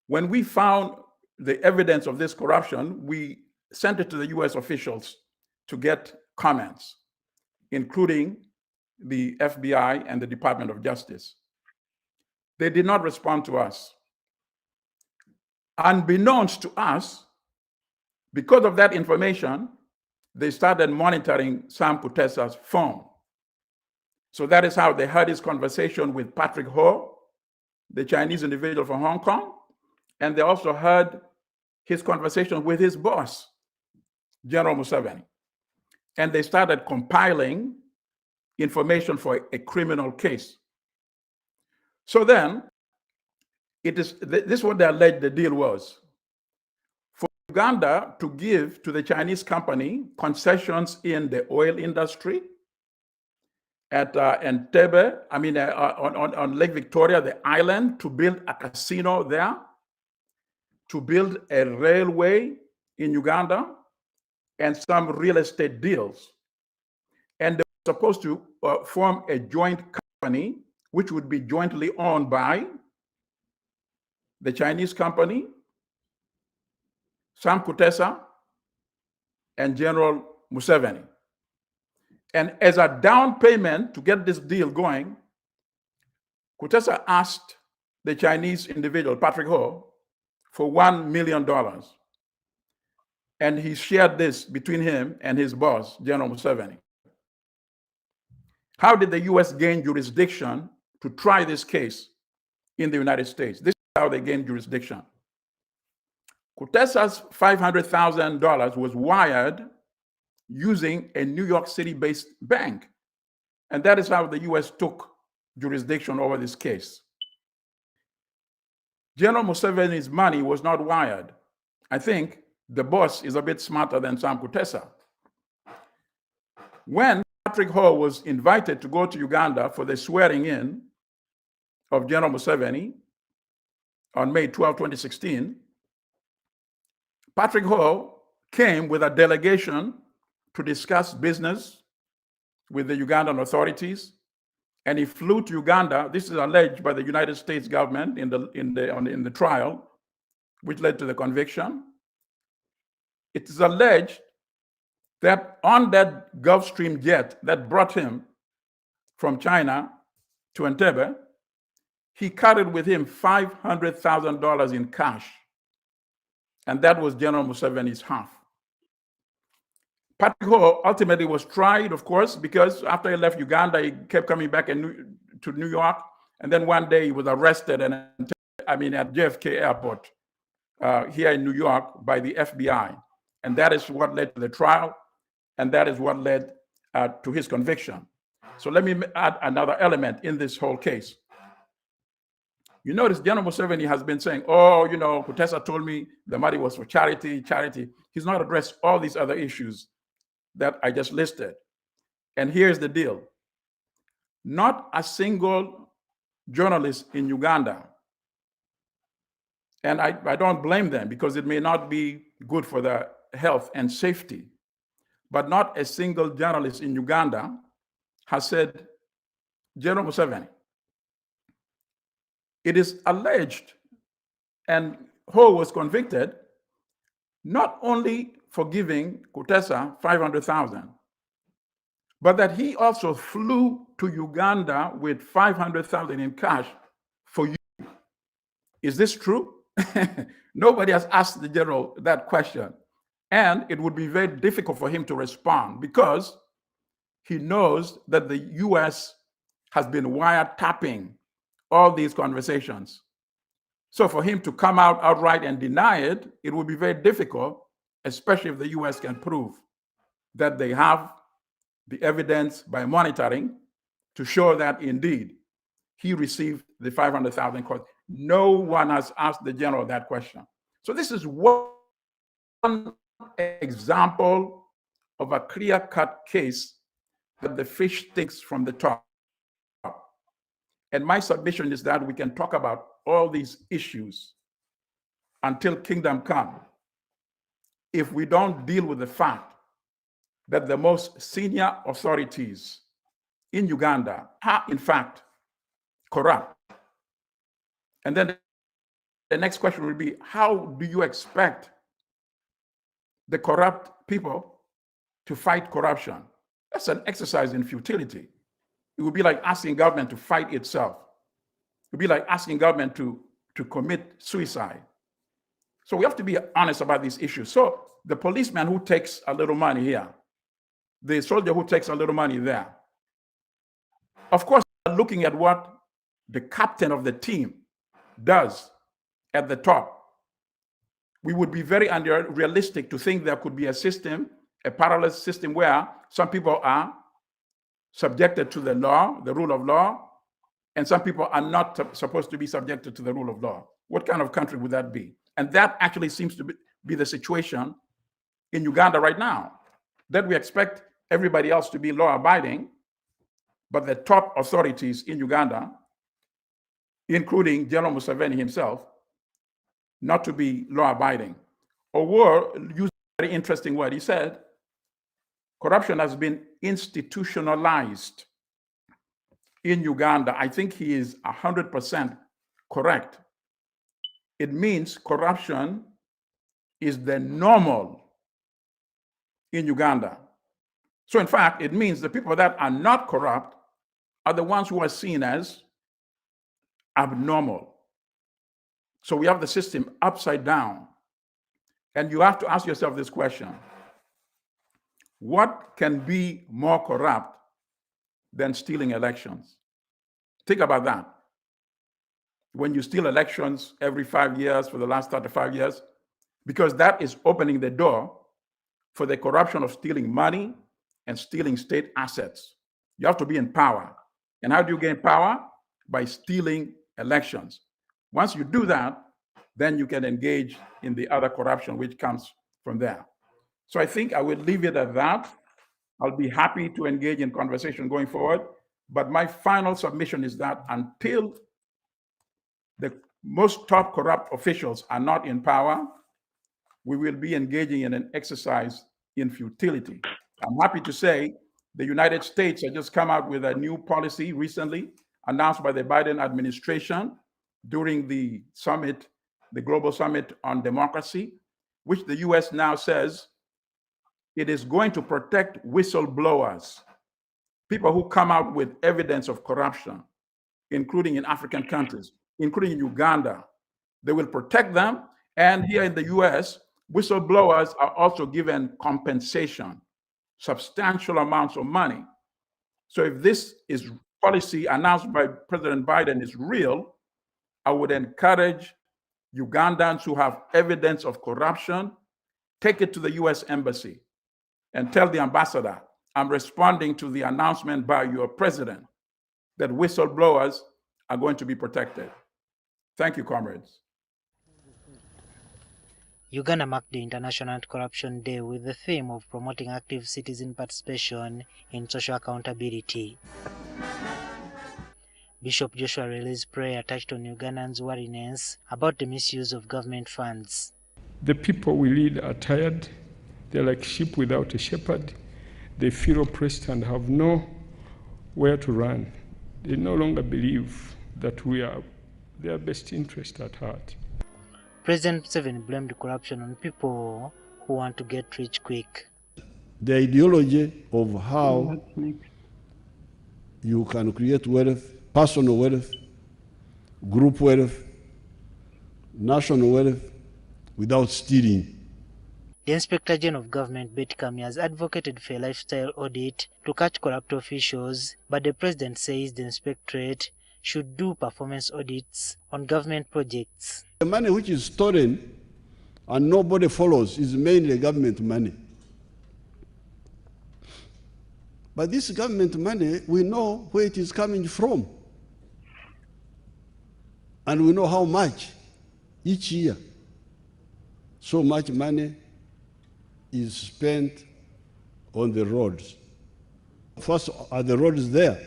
when we found the evidence of this corruption, we sent it to the US officials to get comments, including the FBI and the Department of Justice. They did not respond to us. Unbeknownst to us, because of that information, they started monitoring Sam Kutesa's phone. So that is how they heard his conversation with Patrick Ho, the Chinese individual from Hong Kong, and they also heard his conversation with his boss, General Museveni. And they started compiling information for a criminal case. So then, this is what they alleged the deal was. For Uganda to give to the Chinese company concessions in the oil industry at Entebbe, on Lake Victoria, the island, to build a casino there, to build a railway in Uganda, and some real estate deals. And they were supposed to form a joint company, which would be jointly owned by the Chinese company, Sam Kutesa, and General Museveni. And as a down payment to get this deal going, Kutesa asked the Chinese individual, Patrick Ho, for $1 million. And he shared this between him and his boss, General Museveni. How did the US gain jurisdiction to try this case in the United States? This is how they gained jurisdiction. Kutesa's $500,000 was wired using a New York City-based bank. And that is how the US took jurisdiction over this case. General Museveni's money was not wired. I think the boss is a bit smarter than Sam Kutesa. When Patrick Ho was invited to go to Uganda for the swearing in of General Museveni on May 12, 2016, Patrick Ho came with a delegation to discuss business with the Ugandan authorities, and he flew to Uganda. This is alleged by the United States government in the trial, which led to the conviction. It is alleged that on that Gulfstream jet that brought him from China to Entebbe, he carried with him $500,000 in cash. and that was General Museveni's half. Patrick Ho ultimately was tried, of course, because after he left Uganda, he kept coming back to New York, and then one day he was arrested and at JFK Airport here in New York by the FBI, and that is what led to the trial, and that is what led to his conviction. So let me add another element in this whole case. You notice General Museveni has been saying, oh, Kutesa told me the money was for charity. He's not addressed all these other issues that I just listed. And here's the deal. Not a single journalist in Uganda, and I don't blame them because it may not be good for their health and safety, but not a single journalist in Uganda has said, General Museveni, it is alleged, and Ho was convicted, not only for giving Kutesa 500,000, but that he also flew to Uganda with 500,000 in cash for you. Is this true? Nobody has asked the general that question. And it would be very difficult for him to respond because he knows that the US has been wiretapping all these conversations. So for him to come out outright and deny it, it would be very difficult, especially if the US can prove that they have the evidence by monitoring to show that indeed he received the 500,000 calls. No one has asked the general that question. So this is one example of a clear-cut case that the fish stinks from the top. And my submission is that we can talk about all these issues until kingdom come if we don't deal with the fact that the most senior authorities in Uganda are, in fact, corrupt. And then the next question will be, how do you expect the corrupt people to fight corruption? That's an exercise in futility. It would be like asking government to fight itself. It would be like asking government to commit suicide. So we have to be honest about these issues. So the policeman who takes a little money here, the soldier who takes a little money there, of course, looking at what the captain of the team does at the top, we would be very unrealistic to think there could be a system, a parallel system where some people are subjected to the law, the rule of law, and some people are not supposed to be subjected to the rule of law. What kind of country would that be? And that actually seems to be the situation in Uganda right now, that we expect everybody else to be law-abiding, but the top authorities in Uganda, including General Museveni himself, not to be law-abiding. Or used a very interesting word. He said, corruption has been institutionalized in Uganda. I think he is 100% correct. It means corruption is the normal in Uganda. So in fact, it means the people that are not corrupt are the ones who are seen as abnormal. So we have the system upside down. And you have to ask yourself this question: what can be more corrupt than stealing elections? Think about that. When you steal elections every 5 years for the last 35 years, because that is opening the door for the corruption of stealing money and stealing state assets. You have to be in power. And how do you gain power? By stealing elections. Once you do that, then you can engage in the other corruption which comes from there. So I think I will leave it at that. I'll be happy to engage in conversation going forward. But my final submission is that until the most top corrupt officials are not in power, we will be engaging in an exercise in futility. I'm happy to say the United States has just come out with a new policy recently announced by the Biden administration during the summit, the Global Summit on Democracy, which the US now says it is going to protect whistleblowers, people who come out with evidence of corruption, including in African countries, including in Uganda. They will protect them, And here in the US, whistleblowers are also given compensation, substantial amounts of money. So if this is policy announced by President Biden is real, I would encourage Ugandans who have evidence of corruption, take it to the US Embassy and tell the ambassador, I'm responding to the announcement by your president that whistleblowers are going to be protected. Thank you, comrades. Uganda marked the International Anti-Corruption Day with the theme of promoting active citizen participation in social accountability. Bishop Joshua Relee's prayer touched on Ugandans' worriness about the misuse of government funds. The people we lead are tired. They're like sheep without a shepherd. They feel oppressed and have nowhere to run. They no longer believe that we are their best interest at heart. President Museveni blamed corruption on people who want to get rich quick. The ideology of how you can create wealth, personal wealth, group wealth, national wealth, without stealing. The Inspector General of Government, Betty Kami, has advocated for a lifestyle audit to catch corrupt officials, but the President says the Inspectorate should do performance audits on government projects. The money which is stolen and nobody follows is mainly government money. But this government money, we know where it is coming from. And we know how much each year. So much money is spent on the roads. First, are the roads there?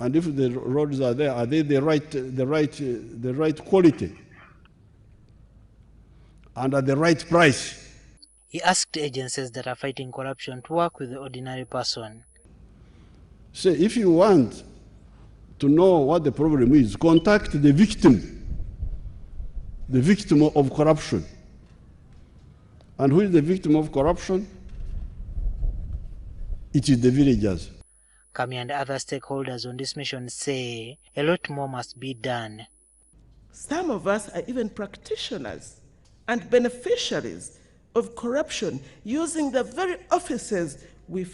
And if the roads are there, are they the right quality and at the right price? He asked agencies that are fighting corruption to work with the ordinary person. So if you want to know what the problem is, contact the victim of corruption. And who is the victim of corruption? It is the villagers. Kami and other stakeholders on this mission say a lot more must be done. Some of us are even practitioners and beneficiaries of corruption, using the very offices we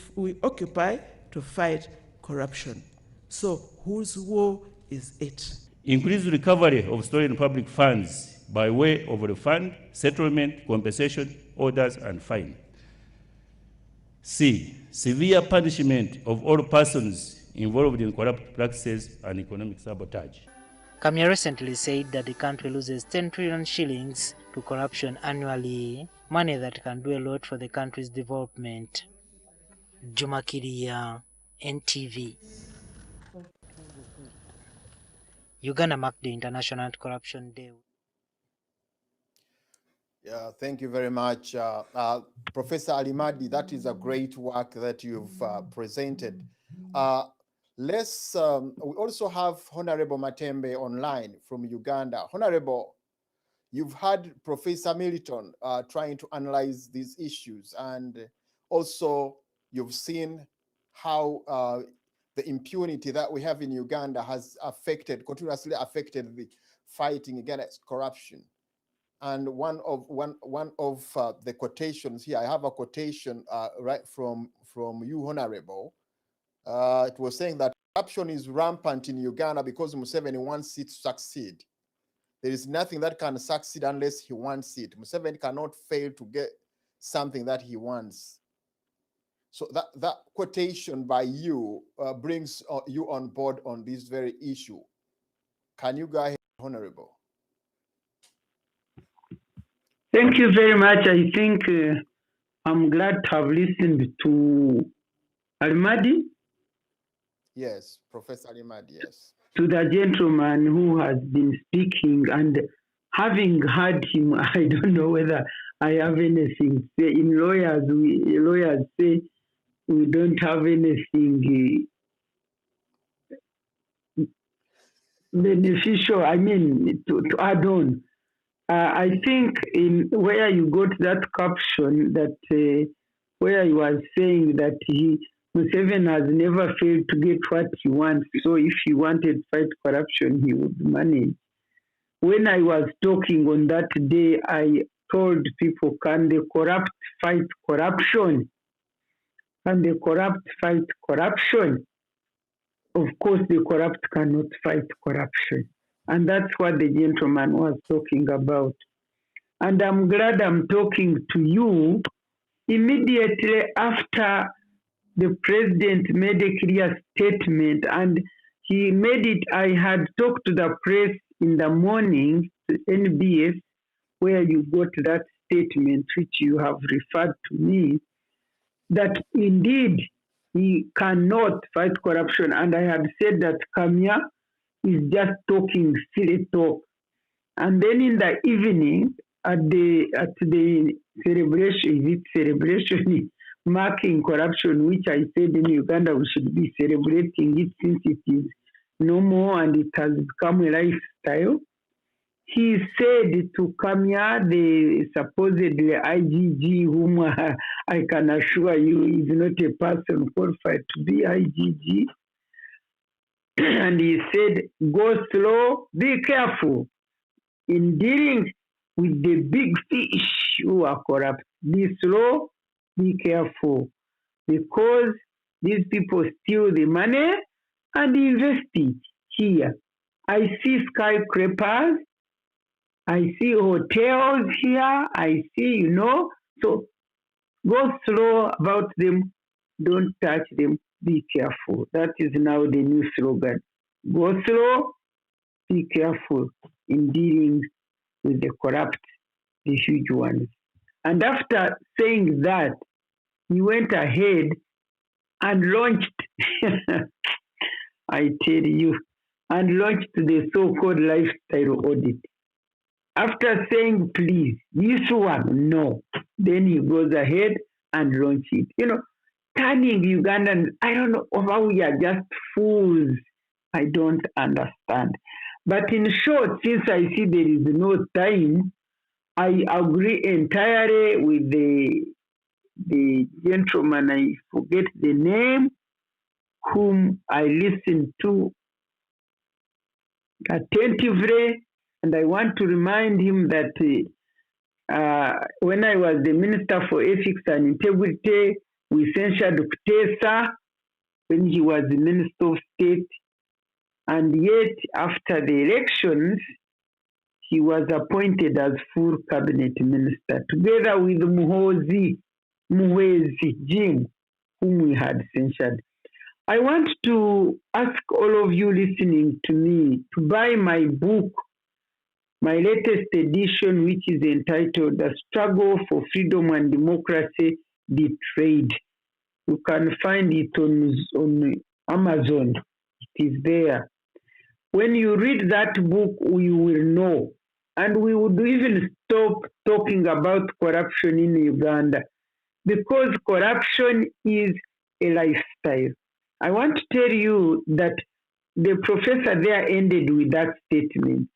occupy to fight corruption. So whose war is it? Increase recovery of stolen public funds by way of refund, settlement, compensation, orders, and fine. C. Severe punishment of all persons involved in corrupt practices and economic sabotage. Kami recently said that the country loses 10 trillion shillings to corruption annually, money that can do a lot for the country's development. Juma Kiria, NTV. Uganda marked the International Anti-Corruption Day. Yeah, thank you very much. Professor Alimadi, that is a great work that you've presented. We also have Honorable Matembe online from Uganda. Honorable, you've had Professor Milton trying to analyze these issues, and also you've seen how the impunity that we have in Uganda has continuously affected the fighting against corruption. And one of the quotations here, I have a quotation right from you, Honorable. It was saying that corruption is rampant in Uganda because Museveni wants it to succeed. There is nothing that can succeed unless he wants it. Museveni cannot fail to get something that he wants. So that quotation by you brings you on board on this very issue. Can you go ahead, Honorable? Thank you very much. I think I'm glad to have listened to Alimadi. Yes, Professor Alimadi, yes. To the gentleman who has been speaking, and having heard him, I don't know whether I have anything to say. In lawyers say we don't have anything beneficial, to add on. I think in where you got that caption, that where he was saying that Museveni has never failed to get what he wants. So if he wanted to fight corruption, he would manage. when I was talking on that day, I told people, can the corrupt fight corruption? Can the corrupt fight corruption? Of course, the corrupt cannot fight corruption. And that's what the gentleman was talking about. And I'm glad I'm talking to you immediately after the president made a clear statement, and he made it. I had talked to the press in the morning, to NBS, where you got that statement, which you have referred to me, that indeed he cannot fight corruption. And I had said that Kamya is just talking silly talk. And then in the evening, at the celebration marking corruption, which I said in Uganda we should be celebrating it since it is no more and it has become a lifestyle. He said to Kamya, the supposedly IGG, whom I can assure you is not a person qualified to be IGG, and he said, go slow, be careful in dealing with the big fish who are corrupt. Be slow, be careful, because these people steal the money and invest it here. I see skyscrapers, I see hotels here, I see, so go slow about them, don't touch them, be careful. That is now the new slogan. Go slow, be careful in dealing with the corrupt, the huge ones. And after saying that, he went ahead and launched, I tell you, and launched the so-called lifestyle audit. After saying, please, this one, no, then he goes ahead and launches it. Turning Ugandan, I don't know how we are just fools. I don't understand. But in short, since I see there is no time, I agree entirely with the gentleman, I forget the name, whom I listened to attentively, and I want to remind him that when I was the Minister for Ethics and Integrity, we censured Kutesa when he was the Minister of State, and yet after the elections, he was appointed as full cabinet minister, together with Muhwezi Jim, whom we had censured. I want to ask all of you listening to me to buy my book, my latest edition, which is entitled The Struggle for Freedom and Democracy Betrayed. You can find it on Amazon. It is there. When you read that book, you will know. And we would even stop talking about corruption in Uganda, because corruption is a lifestyle. I want to tell you that the professor there ended with that statement.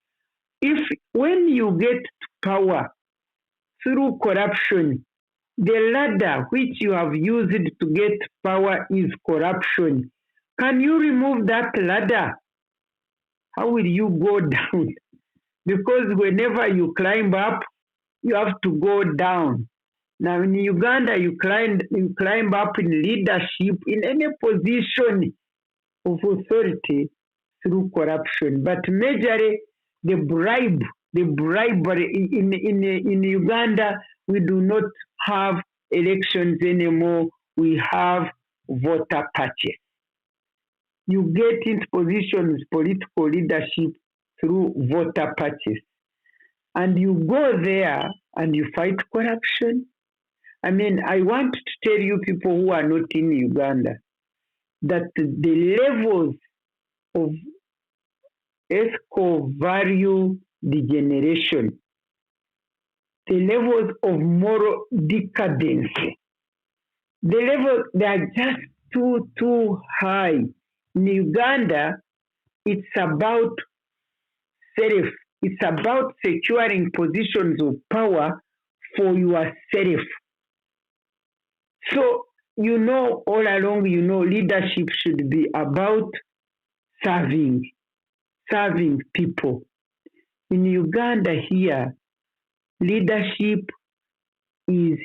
When you get power through corruption, the ladder which you have used to get power is corruption. Can you remove that ladder? How will you go down? Because whenever you climb up, you have to go down. Now in Uganda, you climb up in leadership in any position of authority through corruption. But majorly, the bribery in Uganda, we do not have elections anymore. We have voter purchase. You get into positions, political leadership through voter purchase. And you go there and you fight corruption. I mean, I want to tell you people who are not in Uganda that the levels of value degeneration, the levels of moral decadence, they are just too high. In Uganda, it's about self. It's about securing positions of power for yourself. So, all along, leadership should be about serving people. In Uganda here, leadership is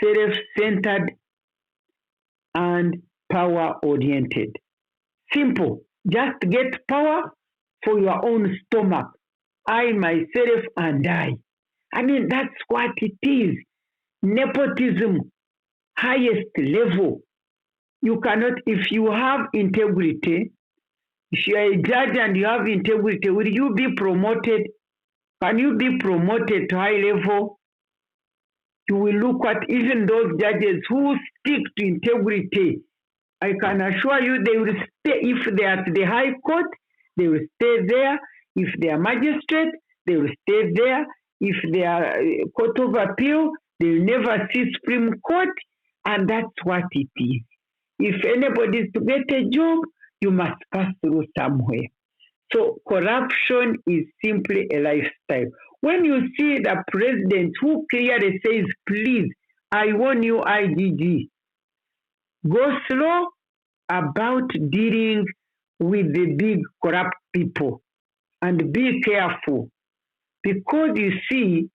self-centered and power-oriented. Simple. Just get power for your own stomach. I, myself, and I. I mean, that's what it is. Nepotism, highest level. You cannot, if you have integrity, if you are a judge and you have integrity, will you be promoted? Can you be promoted to high level? You will look at even those judges who stick to integrity. I can assure you they will stay. If they are at the high court, they will stay there. If they are magistrate, they will stay there. If they are court of appeal, they will never see Supreme Court. And that's what it is. If anybody is to get a job, you must pass through somewhere. So corruption is simply a lifestyle. When you see the president who clearly says, please, I warn you, IGG, go slow about dealing with the big corrupt people and be careful, because you see,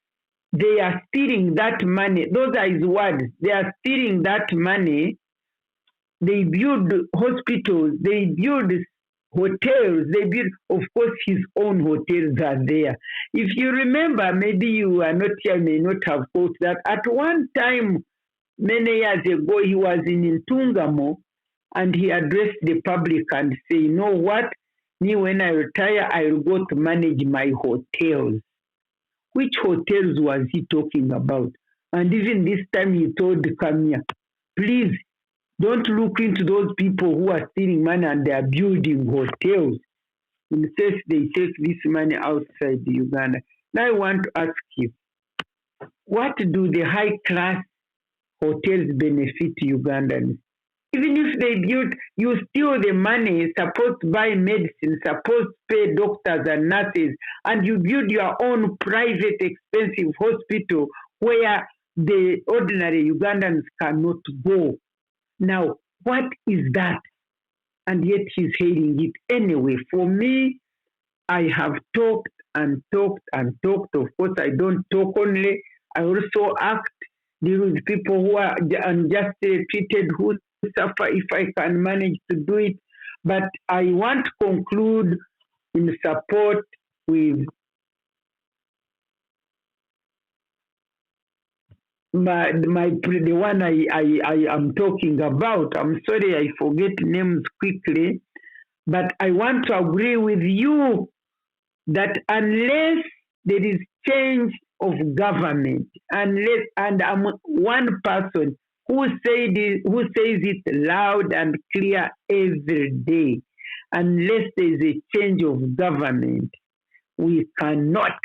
they are stealing that money. Those are his words. They are stealing that money. They build hospitals, they build hotels, they build, of course, his own hotels are there. If you remember, maybe you are not here, may not have thought that at one time, many years ago, he was in Ntungamo and he addressed the public and say, you know what, me when I retire, I will go to manage my hotels. Which hotels was he talking about? And even this time he told Kamia, please, don't look into those people who are stealing money and they are building hotels. In case they take this money outside Uganda. Now I want to ask you, what do the high-class hotels benefit Ugandans? Even if they build, you steal the money, supposed to buy medicine, supposed to pay doctors and nurses, and you build your own private expensive hospital where the ordinary Ugandans cannot go. Now, what is that? And yet he's hailing it anyway. For me, I have talked and talked and talked. Of course, I don't talk only. I also act, deal with people who are unjustly treated, who suffer if I can manage to do it. But I want to conclude in support with the one I am talking about. I'm sorry, I forget names quickly, but I want to agree with you that unless there is change of government, and I'm one person who says it loud and clear every day, unless there is a change of government, we cannot,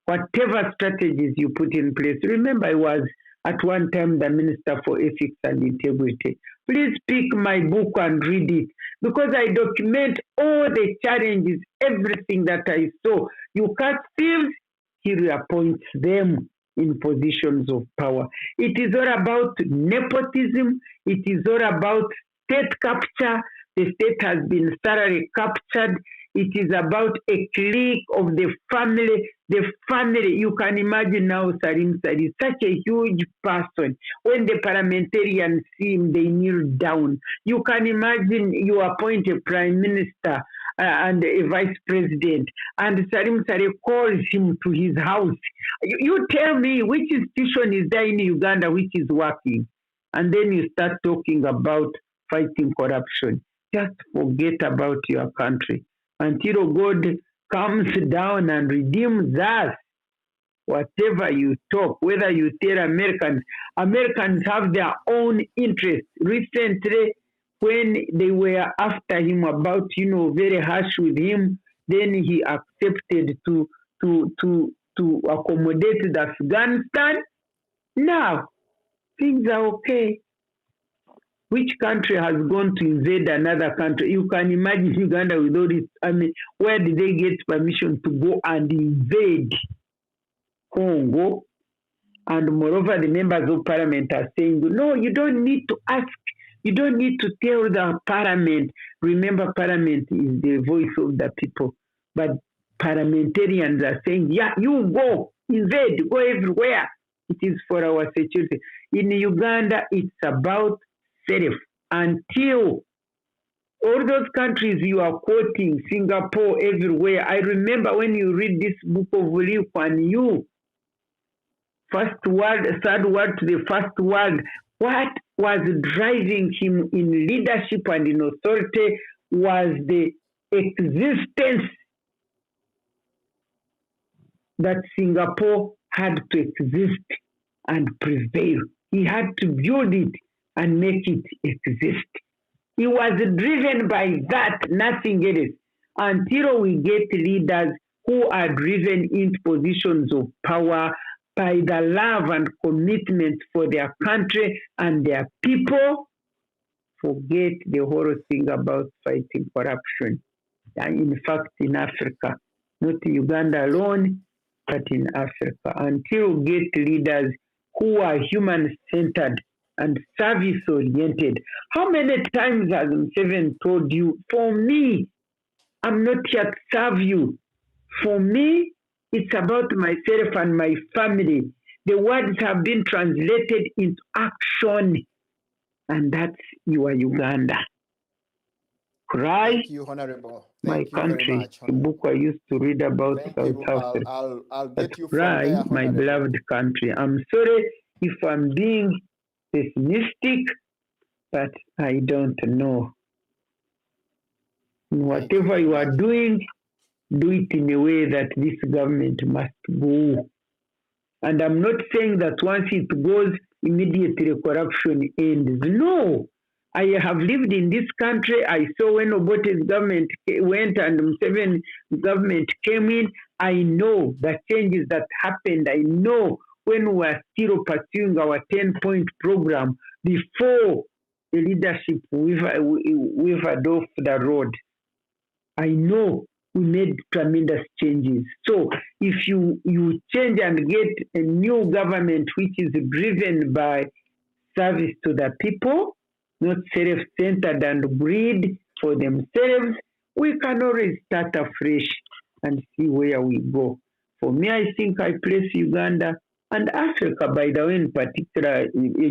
whatever strategies you put in place. Remember, I was at one time the Minister for Ethics and Integrity. Please pick my book and read it, because I document all the challenges, everything that I saw. You catch thieves, he reappoints them in positions of power. It is all about nepotism. It is all about state capture. The state has been thoroughly captured. It is about a clique of the family. The family, you can imagine now, Sarim Sari is such a huge person. When the parliamentarians see him, they kneel down. You can imagine you appoint a prime minister and a vice president, and Sarim Sari calls him to his house. You tell me which institution is there in Uganda which is working? And then you start talking about fighting corruption. Just forget about your country until God comes down and redeems us. Whatever you talk, whether you tell Americans have their own interests. Recently, when they were after him about, very harsh with him, then he accepted to accommodate the Afghanistan. Now, things are okay. Which country has gone to invade another country? You can imagine Uganda with all this. I mean, where did they get permission to go and invade Congo? And moreover, the members of parliament are saying, no, you don't need to ask. You don't need to tell the parliament. Remember, parliament is the voice of the people. but parliamentarians are saying, yeah, you go, invade, go everywhere. It is for our security. In Uganda, it's about self. Until all those countries you are quoting, Singapore, everywhere. I remember when you read this book of Lee Kuan Yew, first world, third world to the first world, what was driving him in leadership and in authority was the existence that Singapore had to exist and prevail. He had to build it and make it exist. He was driven by that, nothing else, until we get leaders who are driven into positions of power by the love and commitment for their country and their people. Forget the whole thing about fighting corruption. And in fact, in Africa, not Uganda alone, but in Africa, until we get leaders who are human-centered and service-oriented. How many times has Museveni told you, for me, I'm not here to serve you. For me, it's about myself and my family. The words have been translated into action, and that's your Uganda. Cry, Thank you, Honorable. my Thank you very country, much, the book I used to read about Thank South you. Africa. I'll But get you from cry, there, my Honorable. beloved country. I'm sorry if I'm being pessimistic, but I don't know. Whatever you are doing, do it in a way that this government must go. And I'm not saying that once it goes, immediately corruption ends. No. I have lived in this country. I saw when Obote's government went and Museveni's government came in. I know the changes that happened. I know when we were still pursuing our 10-point program before the leadership wavered off the road. I know we made tremendous changes. So if you change and get a new government which is driven by service to the people, not self-centered and greed for themselves, we can always start afresh and see where we go. For me, I think I place Uganda and Africa, by the way, in particular,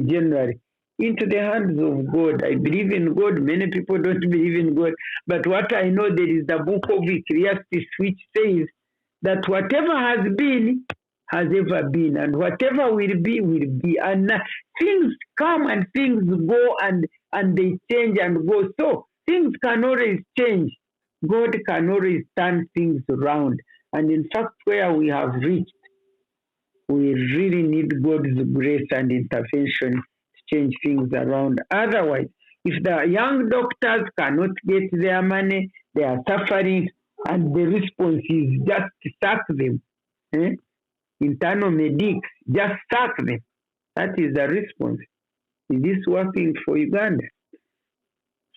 generally, into the hands of God. I believe in God. Many people don't believe in God. But what I know, there is the book of Ecclesiastes which says that whatever has been has ever been, and whatever will be, will be. And things come and things go, and they change and go. So things can always change. God can always turn things around. And in fact, where we have reached, we really need God's grace and intervention to change things around. Otherwise, if the young doctors cannot get their money, they are suffering, and the response is just to sack them. Internal medics, just sack them. That is the response. Is this working for Uganda?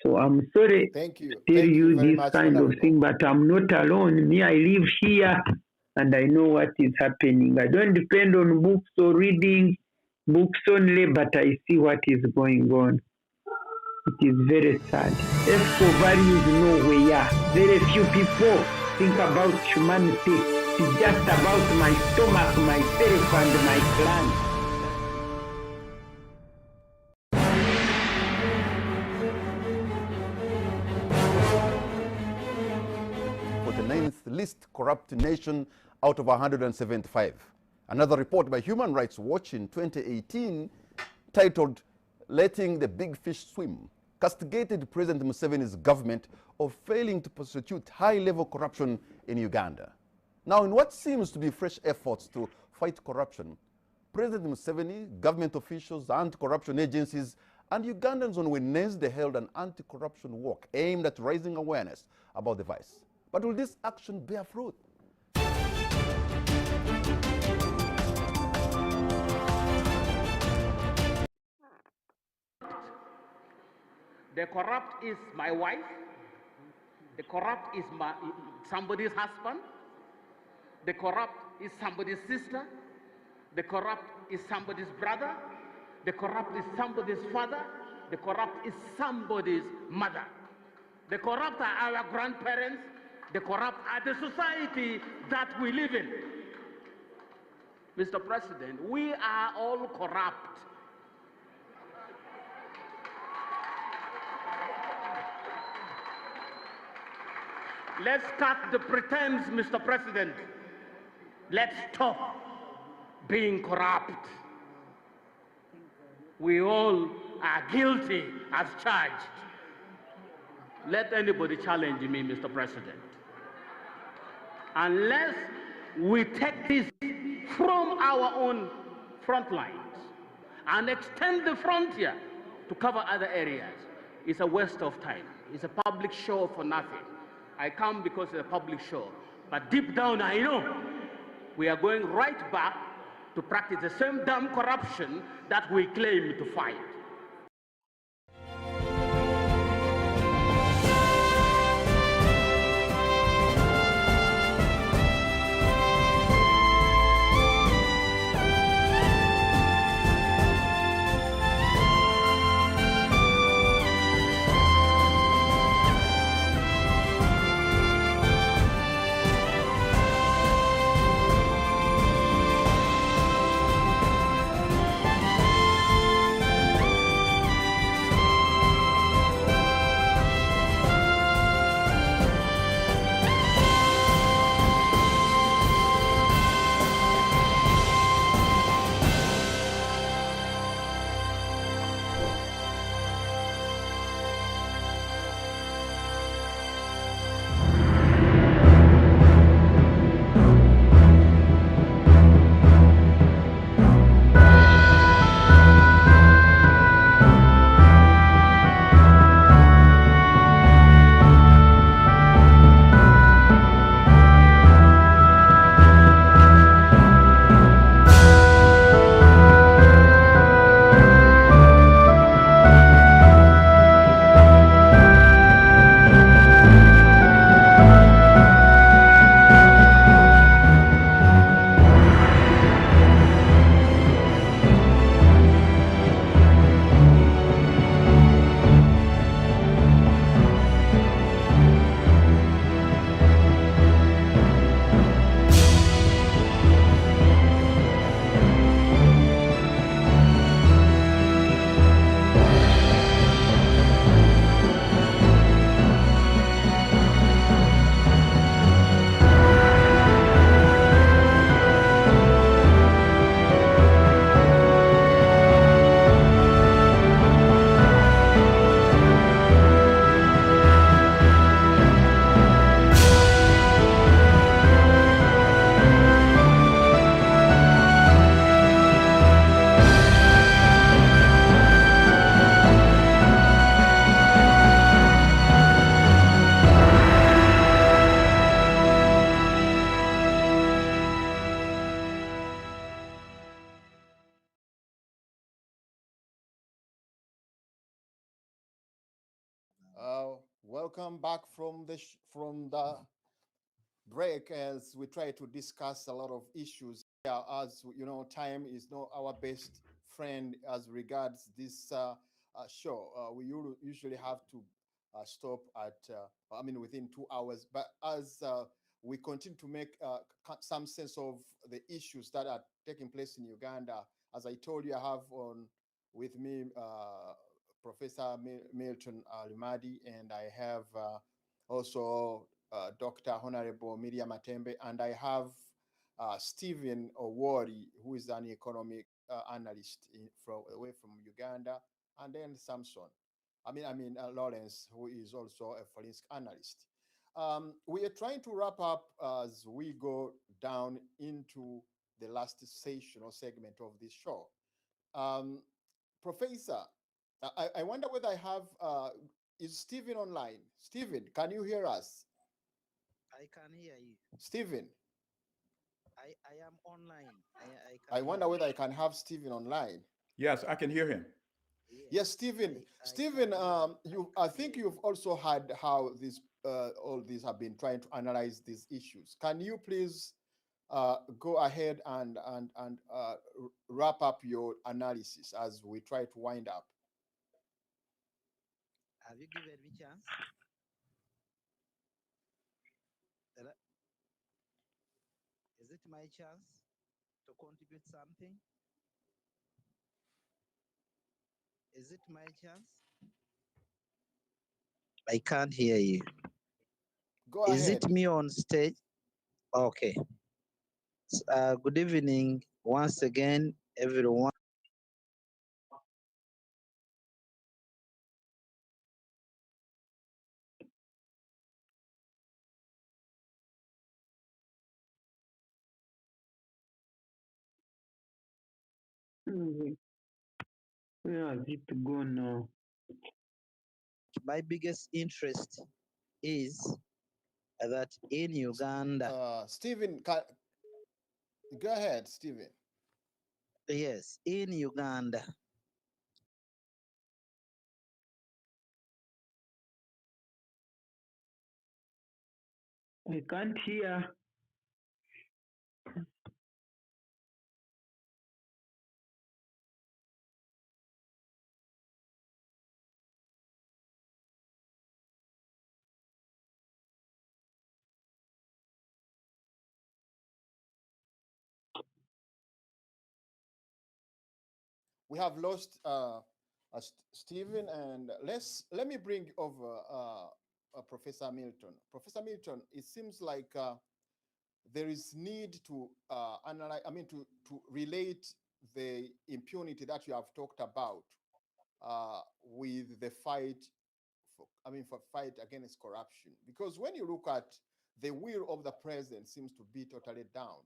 So I'm sorry to tell you this kind of thing, but I'm not alone. Me, I live here and I know what is happening. I don't depend on books or reading books only, but I see what is going on. It is very sad. ESCO values nowhere. Very few people think about humanity. It's just about my stomach, myself, and my clan. Least corrupt nation out of 175. Another report by Human Rights Watch in 2018 titled Letting the Big Fish Swim castigated President Museveni's government of failing to prosecute high-level corruption in Uganda. Now, in what seems to be fresh efforts to fight corruption, President Museveni, government officials, anti-corruption agencies, and Ugandans on Wednesday held an anti-corruption walk aimed at raising awareness about the vice. But will this action bear fruit? The corrupt is my wife. The corrupt is somebody's husband. The corrupt is somebody's sister. The corrupt is somebody's brother. The corrupt is somebody's father. The corrupt is somebody's mother. The corrupt are our grandparents. The corrupt are the society that we live in. Mr. President, we are all corrupt. Let's cut the pretense, Mr. President. Let's stop being corrupt. We all are guilty as charged. Let anybody challenge me, Mr. President. Unless we take this from our own front lines and extend the frontier to cover other areas, it's a waste of time. It's a public show for nothing. I come because it's a public show. But deep down, I know we are going right back to practice the same damn corruption that we claim to fight. Welcome back from the break as we try to discuss a lot of issues. Yeah, as you know, time is not our best friend as regards this show. We usually have to stop at, within 2 hours. But as we continue to make some sense of the issues that are taking place in Uganda, as I told you, I have on with me Professor Milton Alimadi, and I have also Dr. Honorable Miriam Matembe, and I have Stephen Owori, who is an economic analyst away from Uganda, and then Samson. Lawrence, who is also a forensic analyst. We are trying to wrap up as we go down into the last session or segment of this show. Professor, I wonder whether I have, is Stephen online? Stephen, can you hear us? I can hear you. Stephen. I am online. I wonder whether I can have Stephen online. Yes, I can hear him. Yes, Stephen. Stephen, I think you've also heard how this all these have been trying to analyze these issues. Can you please go ahead and wrap up your analysis as we try to wind up? Have you given me chance? it my chance to contribute something? Is it my chance? I can't hear you. Go Is ahead. it me on stage? Okay. Good evening once again, everyone. Where has it gone now? My biggest interest is that in Uganda, Stephen, go ahead, Stephen. yes, in Uganda, I can't hear. We have lost Stephen, and let me bring over Professor Milton. Professor Milton, it seems like there is need to analyze, to relate the impunity that you have talked about with the fight for fight against corruption. Because when you look at the will of the president seems to be totally down,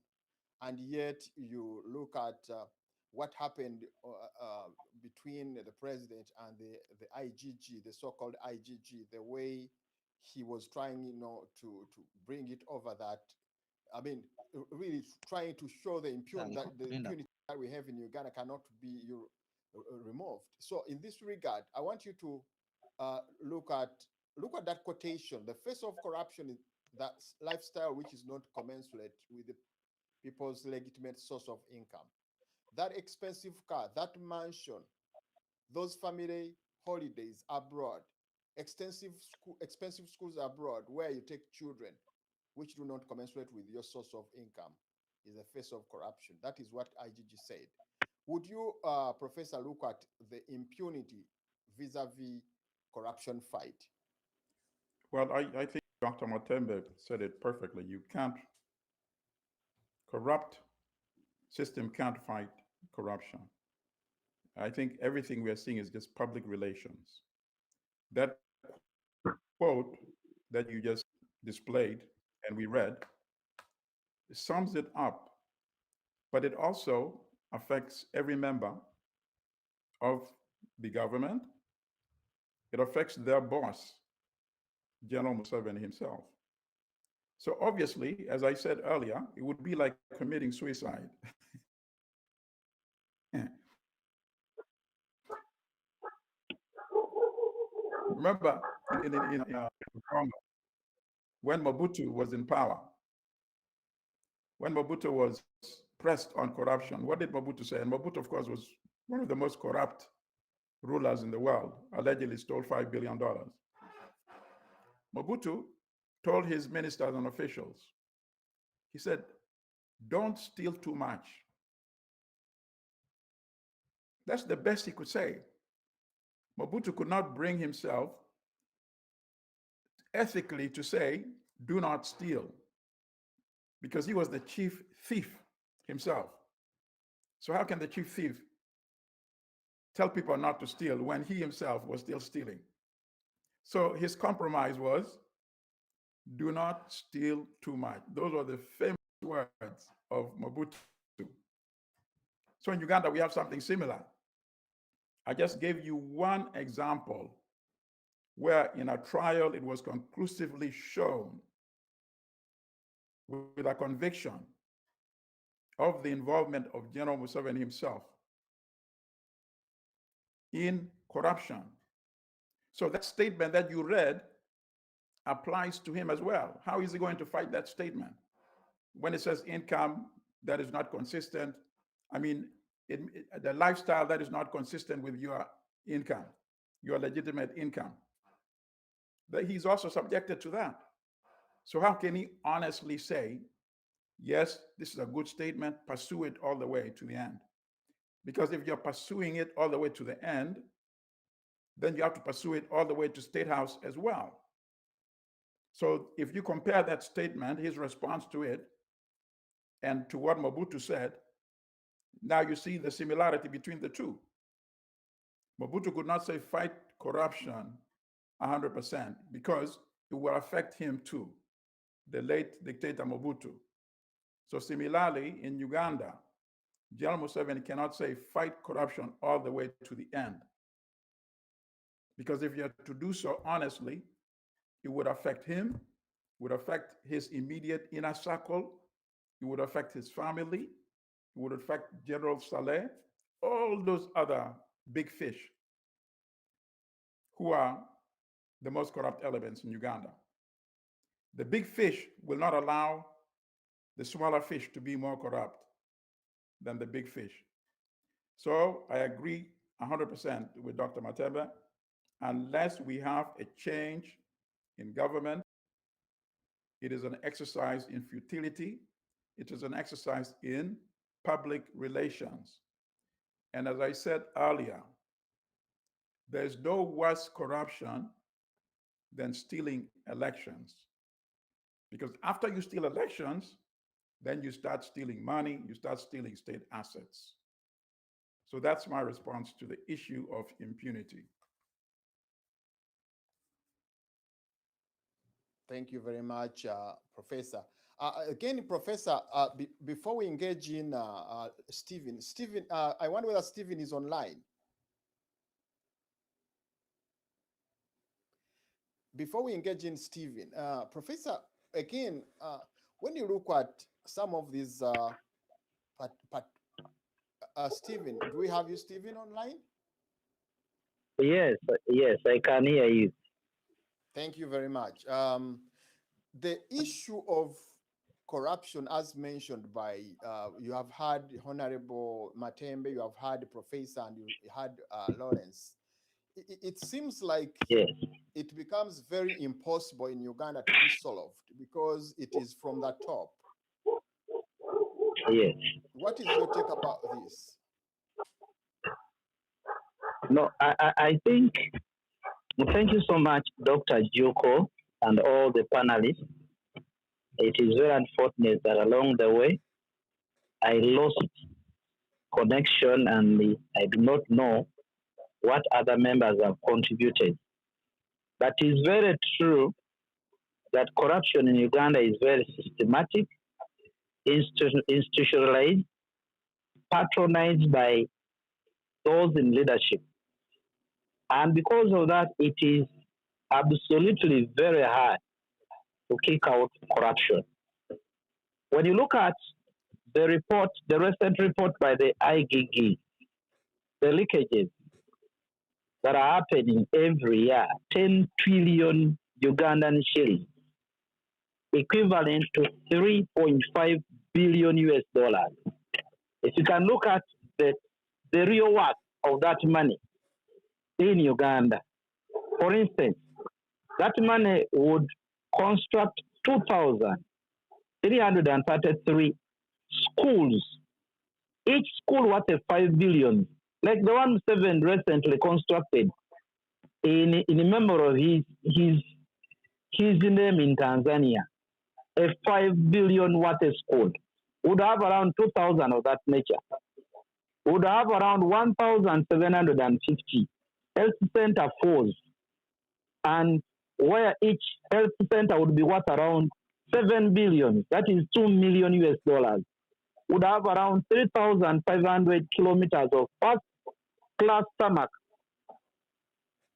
and yet you look at what happened between the president and the IGG, the so-called IGG, the way he was trying, to bring it over that. Really trying to show the impunity that we have in Uganda cannot be removed. So in this regard, I want you to look at that quotation. The face of corruption is that lifestyle which is not commensurate with the people's legitimate source of income. That expensive car, that mansion, those family holidays abroad, expensive schools abroad where you take children which do not commensurate with your source of income is a face of corruption. That is what IGG said. Would you, Professor, look at the impunity vis-a-vis corruption fight? Well, I think Dr. Matembe said it perfectly. You can't corrupt system can't fight corruption. I think everything we are seeing is just public relations. That quote that you just displayed and we read sums it up, but it also affects every member of the government. It affects their boss, General Museveni himself. So obviously, as I said earlier, it would be like committing suicide. Remember, in Congo, when Mobutu was in power, when Mobutu was pressed on corruption, what did Mobutu say? And Mobutu, of course, was one of the most corrupt rulers in the world, allegedly stole $5 billion. Mobutu told his ministers and officials, he said, don't steal too much. That's the best he could say. Mobutu could not bring himself ethically to say, do not steal, because he was the chief thief himself. So how can the chief thief tell people not to steal when he himself was still stealing? So his compromise was, do not steal too much. Those were the famous words of Mobutu. So in Uganda, we have something similar. I just gave you one example where in a trial, it was conclusively shown with a conviction of the involvement of General Museveni himself in corruption. So that statement that you read applies to him as well. How is he going to fight that statement? When it says income that is not consistent, the lifestyle that is not consistent with your income, your legitimate income, that he's also subjected to that. So how can he honestly say Yes, this is a good statement. Pursue it all the way to the end. Because if you're pursuing it all the way to the end, then you have to pursue it all the way to State House as well. So if you compare that statement, his response to it, and to what Mobutu said, now you see the similarity between the two. Mobutu could not say fight corruption 100% because it will affect him too, the late dictator Mobutu. So similarly, in Uganda, General Museveni cannot say fight corruption all the way to the end. Because if you are to do so honestly, it would affect him, would affect his immediate inner circle, it would affect his family, it would affect General Saleh, all those other big fish who are the most corrupt elements in Uganda. The big fish will not allow the smaller fish to be more corrupt than the big fish. So I agree 100% with Dr. Mateba. Unless we have a change in government, it is an exercise in futility. It is an exercise in public relations. And as I said earlier, there's no worse corruption than stealing elections. Because after you steal elections, then you start stealing money, you start stealing state assets. So that's my response to the issue of impunity. Thank you very much, Professor. Again, Professor, before we engage in Stephen, I wonder whether Stephen is online. Before we engage in Stephen, Professor, again, when you look at some of these, Stephen, do we have you, Stephen, online? Yes, yes, I can hear you. Thank you very much. The issue of corruption, as mentioned by, you have had Honorable Matembe, you have had Professor, and you had Lawrence. It seems like yes, it becomes very impossible in Uganda to be solved because it is from the top. Yes. What is your take about this? No, I think, thank you so much, Dr. Juko, and all the panelists. It is very unfortunate that along the way, I lost connection and I do not know what other members have contributed. But it is very true that corruption in Uganda is very systematic, institutionalized, patronized by those in leadership. And because of that, it is absolutely very hard to kick out corruption. When you look at the report, the recent report by the IGG, the leakages that are happening every year, 10 trillion Ugandan shillings, equivalent to 3.5 billion US dollars. If you can look at the real work of that money in Uganda, for instance, that money would construct 2,333 schools, each school worth 5 billion, like the one Seven recently constructed in memory of his name in Tanzania, a 5 billion worth school would have around 2,000 of that nature, would have around 1,750 health center fours, and where each health center would be worth around 7 billion, that is 2 million US dollars, would have around 3,500 kilometers of first-class tarmac,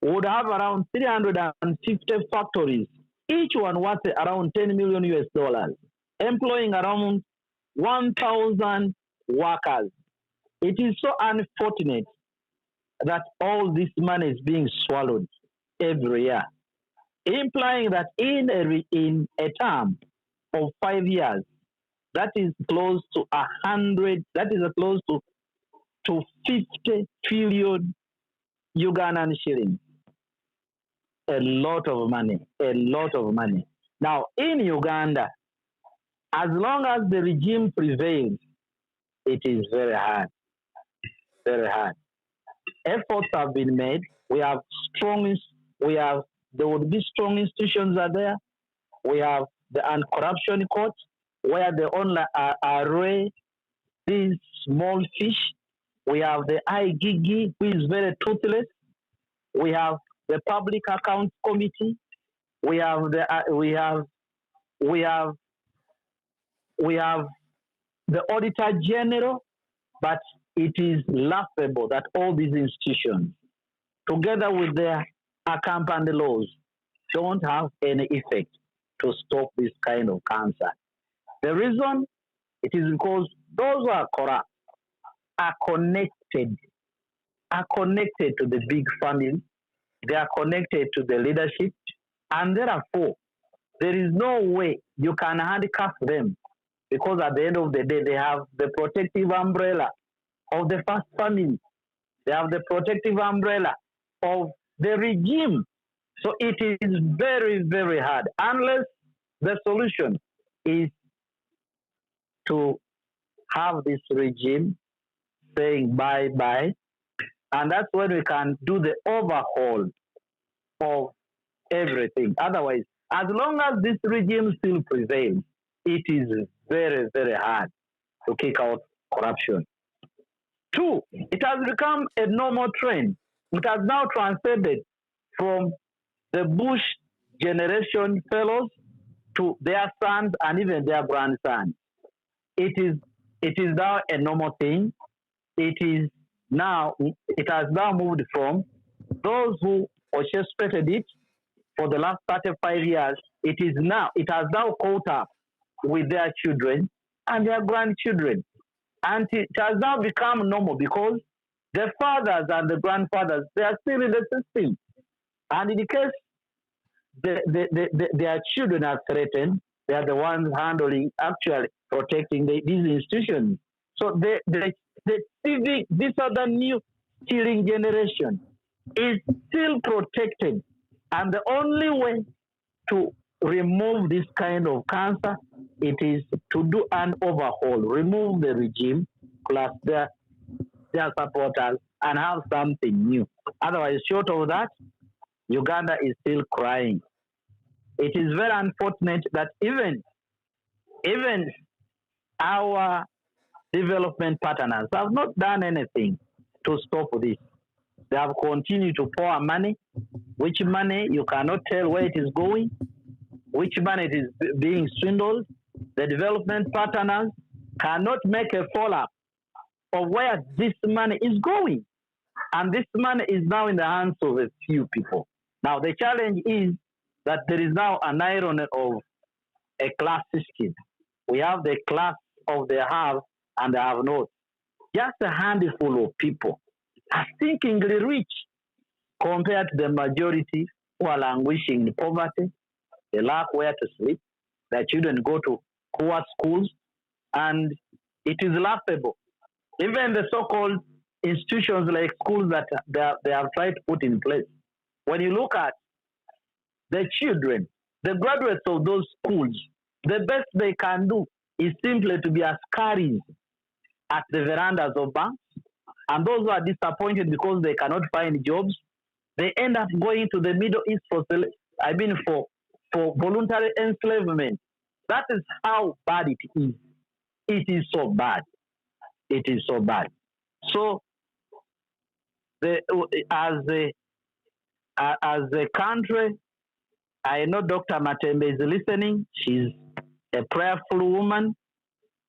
would have around 350 factories, each one worth around 10 million US dollars, employing around 1,000 workers. It is so unfortunate that all this money is being swallowed every year, implying that in a term of 5 years, that is close to 100, that is close to 50 trillion Ugandan shillings. A lot of money, a lot of money. Now, in Uganda, As long as the regime prevails, it is very hard, very hard. Efforts have been made. We have there would be strong institutions are there. We have the anti-corruption court, where they only array these small fish. We have the IGG, who is very toothless. We have the Public Accounts Committee. We have the Auditor General. But it is laughable that all these institutions, together with their accompanying laws, don't have any effect to stop this kind of cancer. The reason, it is because those who are corrupt are connected to the big family. They are connected to the leadership, and therefore, there is no way you can handcuff them, because at the end of the day, they have the protective umbrella of the first family. They have the protective umbrella of the regime. So it is very, very hard, unless the solution is to have this regime saying bye-bye, and that's when we can do the overhaul of everything. Otherwise, as long as this regime still prevails, it is very, very hard to kick out corruption. Two, it has become a normal trend. It has now transcended from the Bush generation fellows to their sons and even their grandsons. It is now a normal thing. It has now moved from those who orchestrated it for the last 35 years. It has now caught up with their children and their grandchildren. And it has now become normal because the fathers and the grandfathers, they are still in the system. And in the case their children are threatened, they are the ones actually protecting these institutions. So the civic, this other new stealing generation is still protected. And the only way to remove this kind of cancer, it is to do an overhaul, remove the regime plus their supporters and have something new. Otherwise, short of that, Uganda is still crying. It is very unfortunate that even our development partners have not done anything to stop this. They have continued to pour money, which money you cannot tell where it is going, which money it is being swindled. The development partners cannot make a follow-up of where this money is going. And this money is now in the hands of a few people. Now, the challenge is that there is now an irony of a class system. We have the class of the have and the have not. Just a handful of people are stinkingly rich compared to the majority who are languishing in poverty. They lack where to sleep. Their children go to poor schools, and it is laughable. Even the so-called institutions like schools that they have tried to put in place, when you look at the children, the graduates of those schools, the best they can do is simply to be askaris at the verandas of banks. And those who are disappointed because they cannot find jobs, they end up going to the Middle East for voluntary enslavement. That is how bad it is. It is so bad. It is so bad. So, as a country, I know Dr. Matembe is listening. She's a prayerful woman.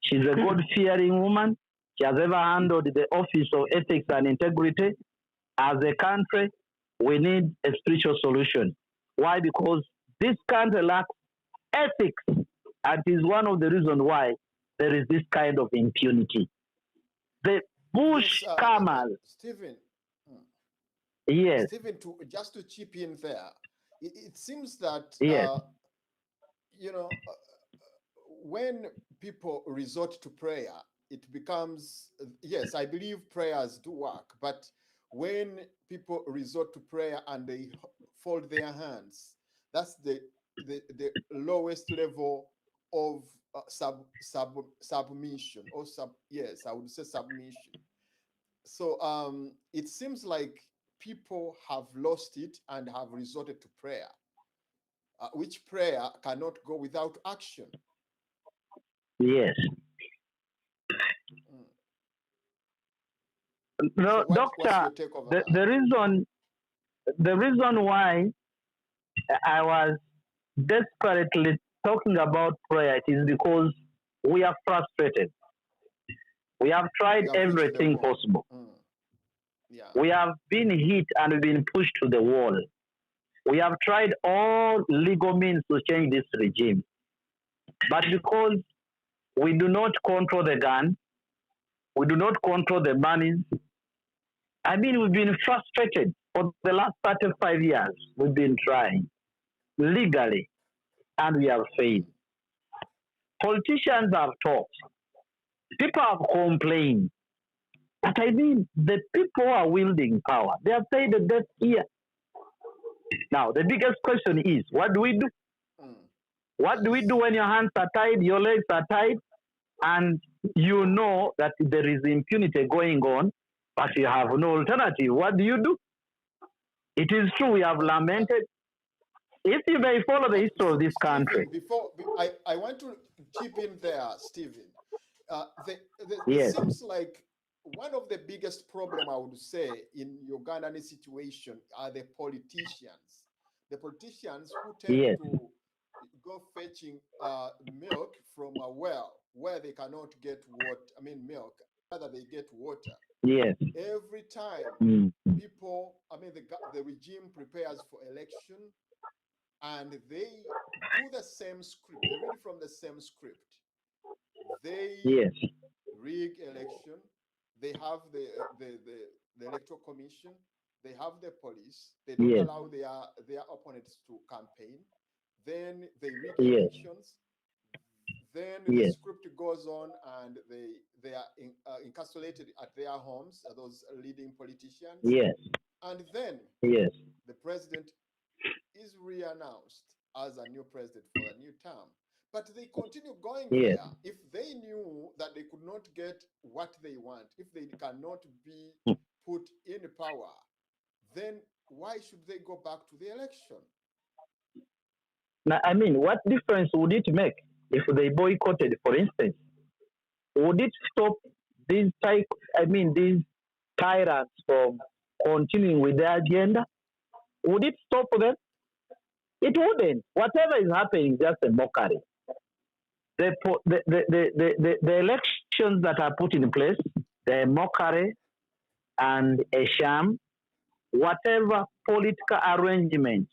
She's a God-fearing woman. She has ever handled the office of ethics and integrity. As a country, we need a spiritual solution. Why? Because this country lacks ethics, and it is one of the reasons why there is this kind of impunity. The Bush comers. Stephen. Yes. Stephen, just to chip in there, it seems that yes. When people resort to prayer, it becomes, yes, I believe prayers do work, but when people resort to prayer and they fold their hands, that's the lowest level of submission or yes, I would say submission. So it seems like people have lost it and have resorted to prayer, which prayer cannot go without action. Yes. No, So what's Doctor, your take over that? the reason why I was desperately talking about prayer is because we are frustrated. We have tried everything possible. Yeah. We have been hit and been pushed to the wall. We have tried all legal means to change this regime. But because we do not control the gun, we do not control the money. I mean, we've been frustrated for the last 35 years. We've been trying legally, and we have failed. Politicians have talked. People have complained. But I mean, the people who are wielding power, they have said the death here. Now, the biggest question is, what do we do? What do we do when your hands are tied, your legs are tied, and you know that there is impunity going on, but you have no alternative? What do you do? It is true, we have lamented. If you may follow the history of this country. I want to chip in there, Stephen. Yes. It seems like one of the biggest problems, I would say, in Ugandan situation are the politicians. The politicians who tend to go fetching milk from a well where they cannot get milk, rather they get water. Yes. Every time people, the regime prepares for election, and they do the same script. They read from the same script. They rig election. They have the electoral commission. They have the police. They don't allow their opponents to campaign. Then they rig elections. Then the script goes on, and they are encapsulated at their homes, those leading politicians. Yes. And then the president is re-announced as a new president for a new term. But they continue going there. If they knew that they could not get what they want, if they cannot be put in power, then why should they go back to the election? Now, I mean, what difference would it make if they boycotted, for instance? Would it stop these tyrants from continuing with their agenda? Would it stop them? It wouldn't. Whatever is happening is just a mockery. The elections that are put in place, they're a mockery and a sham. Whatever political arrangement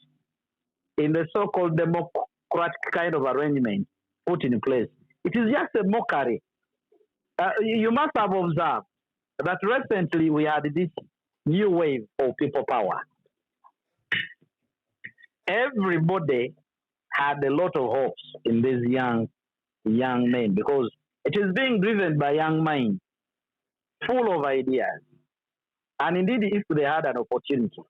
in the so-called democratic kind of arrangement put in place, it is just a mockery. You must have observed that recently we had this new wave of people power. Everybody had a lot of hopes in these young men because it is being driven by young minds, full of ideas. And indeed, if they had an opportunity,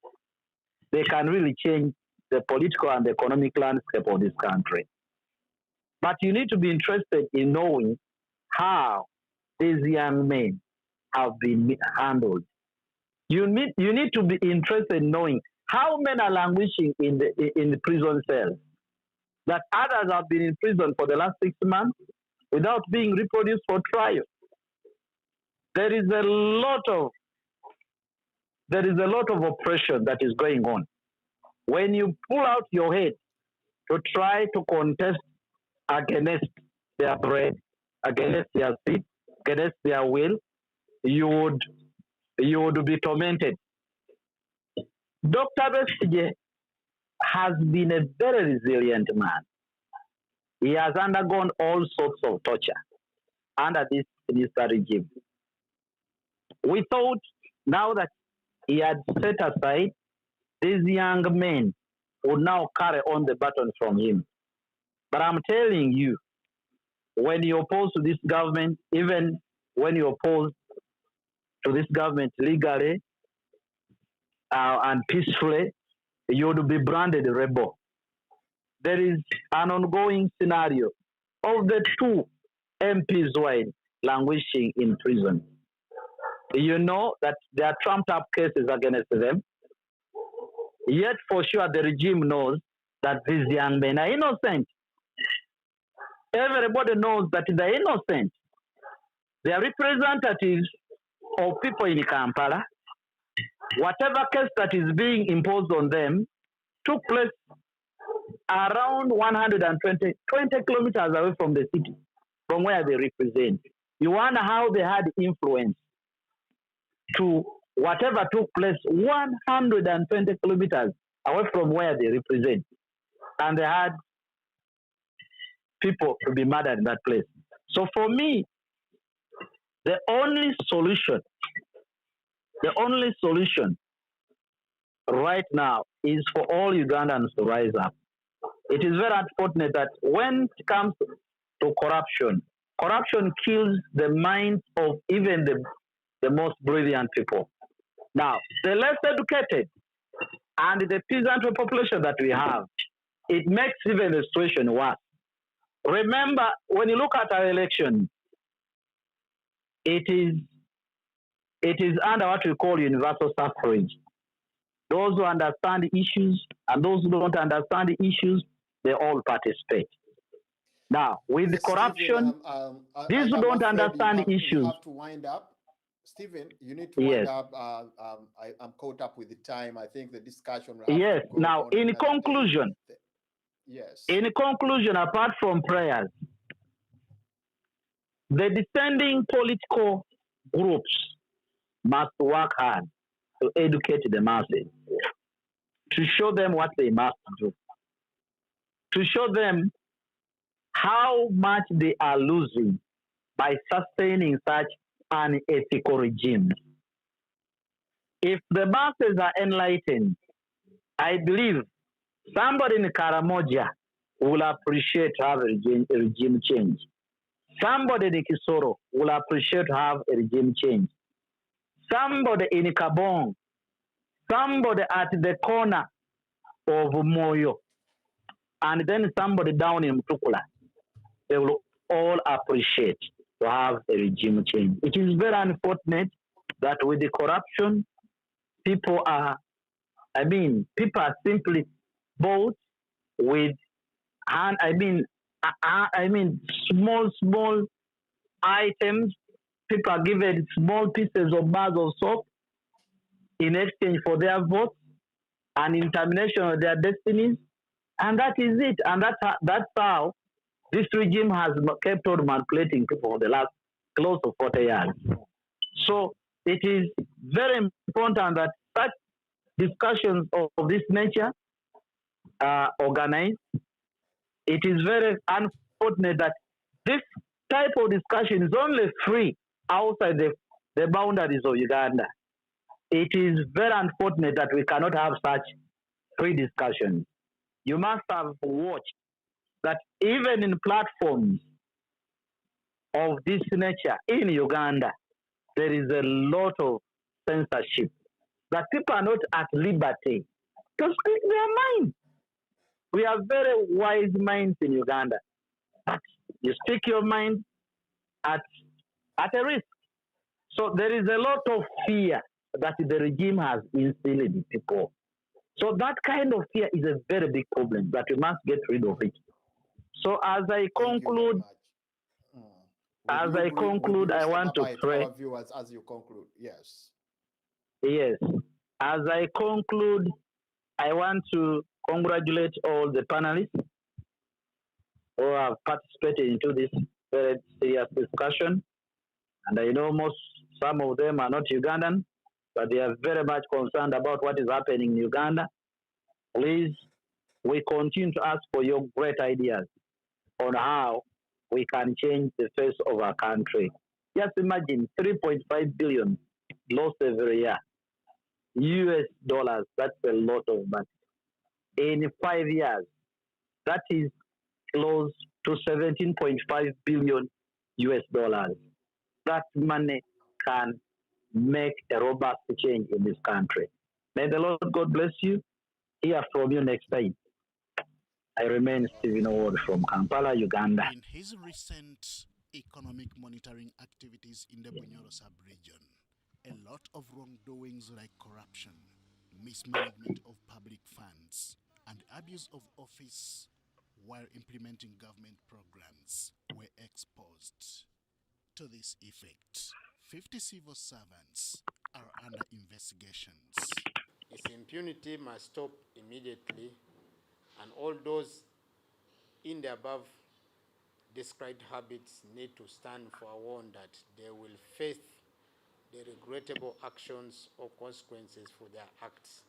they can really change the political and economic landscape of this country. But you need to be interested in knowing how these young men have been handled. You need to be interested in knowing how men are languishing in the prison cells. That others have been in prison for the last 6 months without being reproduced for trial. There is a lot of oppression that is going on. When you pull out your head to try to contest against their bread, against their seat, against their will, you would be tormented. Dr. Besigye has been a very resilient man. He has undergone all sorts of torture under this regime. We thought now that he had set aside, these young men would now carry on the baton from him. But I'm telling you, when you oppose to this government, even when you oppose to this government legally and peacefully, you would be branded a rebel. There is an ongoing scenario of the two MPs who are languishing in prison. You know that there are trumped up cases against them. Yet for sure the regime knows that these young men are innocent. Everybody knows that they're innocent. They are representatives of people in Kampala. Whatever case that is being imposed on them took place around 120 kilometers away from the city, from where they represent. You wonder how they had influence to whatever took place 120 kilometers away from where they represent. And they had people to be murdered in that place. So for me, the only solution right now is for all Ugandans to rise up. It is very unfortunate that when it comes to corruption, corruption kills the minds of even the most brilliant people. Now, the less educated and the peasant population that we have, it makes even the situation worse. Remember, when you look at our election, it is under what we call universal suffrage. Those who understand the issues and those who don't understand the issues, they all participate. Now, with the corruption, these who don't understand the issues. You have to wind up. Stephen, you need to wind up. I'm caught up with the time. I think the discussion will have yes. to go Now, on in conclusion, yes. In conclusion, apart from prayers, the descending political groups must work hard to educate the masses, to show them what they must do, to show them how much they are losing by sustaining such unethical regimes. If the masses are enlightened, I believe somebody in Karamoja will appreciate to have a regime change. Somebody in Kisoro will appreciate to have a regime change. Somebody in Kabong, somebody at the corner of Moyo, and then somebody down in Mutukula, they will all appreciate to have a regime change. It is very unfortunate that with the corruption, people are simply bought with, small items. People are given small pieces of bars of soap in exchange for their votes and in termination of their destinies. And that is it. And that's how this regime has kept on manipulating people for the last close to 40 years. So it is very important that such discussions of this nature are organized. It is very unfortunate that this type of discussion is only free outside the boundaries of Uganda. It is very unfortunate that we cannot have such free discussions. You must have watched that even in platforms of this nature in Uganda, there is a lot of censorship, that people are not at liberty to speak their mind. We have very wise minds in Uganda, but you speak your mind at a risk. So there is a lot of fear that the regime has instilled in people. So that kind of fear is a very big problem that we must get rid of it. So as I conclude, I want to pray. Our viewers, as you conclude, yes. Yes. As I conclude, I want to congratulate all the panelists who have participated into this very serious discussion. And I know some of them are not Ugandan, but they are very much concerned about what is happening in Uganda. Please, we continue to ask for your great ideas on how we can change the face of our country. Just imagine 3.5 billion lost every year. US dollars, that's a lot of money. In 5 years, that is close to 17.5 billion US dollars. That money can make a robust change in this country. May the Lord God bless you. Hear from you next time. I remain Stephen Ward from Kampala, Uganda. In his recent economic monitoring activities in the Bunyoro sub-region, a lot of wrongdoings like corruption, mismanagement of public funds, and abuse of office while implementing government programs were exposed. To this effect, 50 civil servants are under investigations. This impunity must stop immediately, and all those in the above described habits need to stand forewarned that they will face the regrettable actions or consequences for their acts.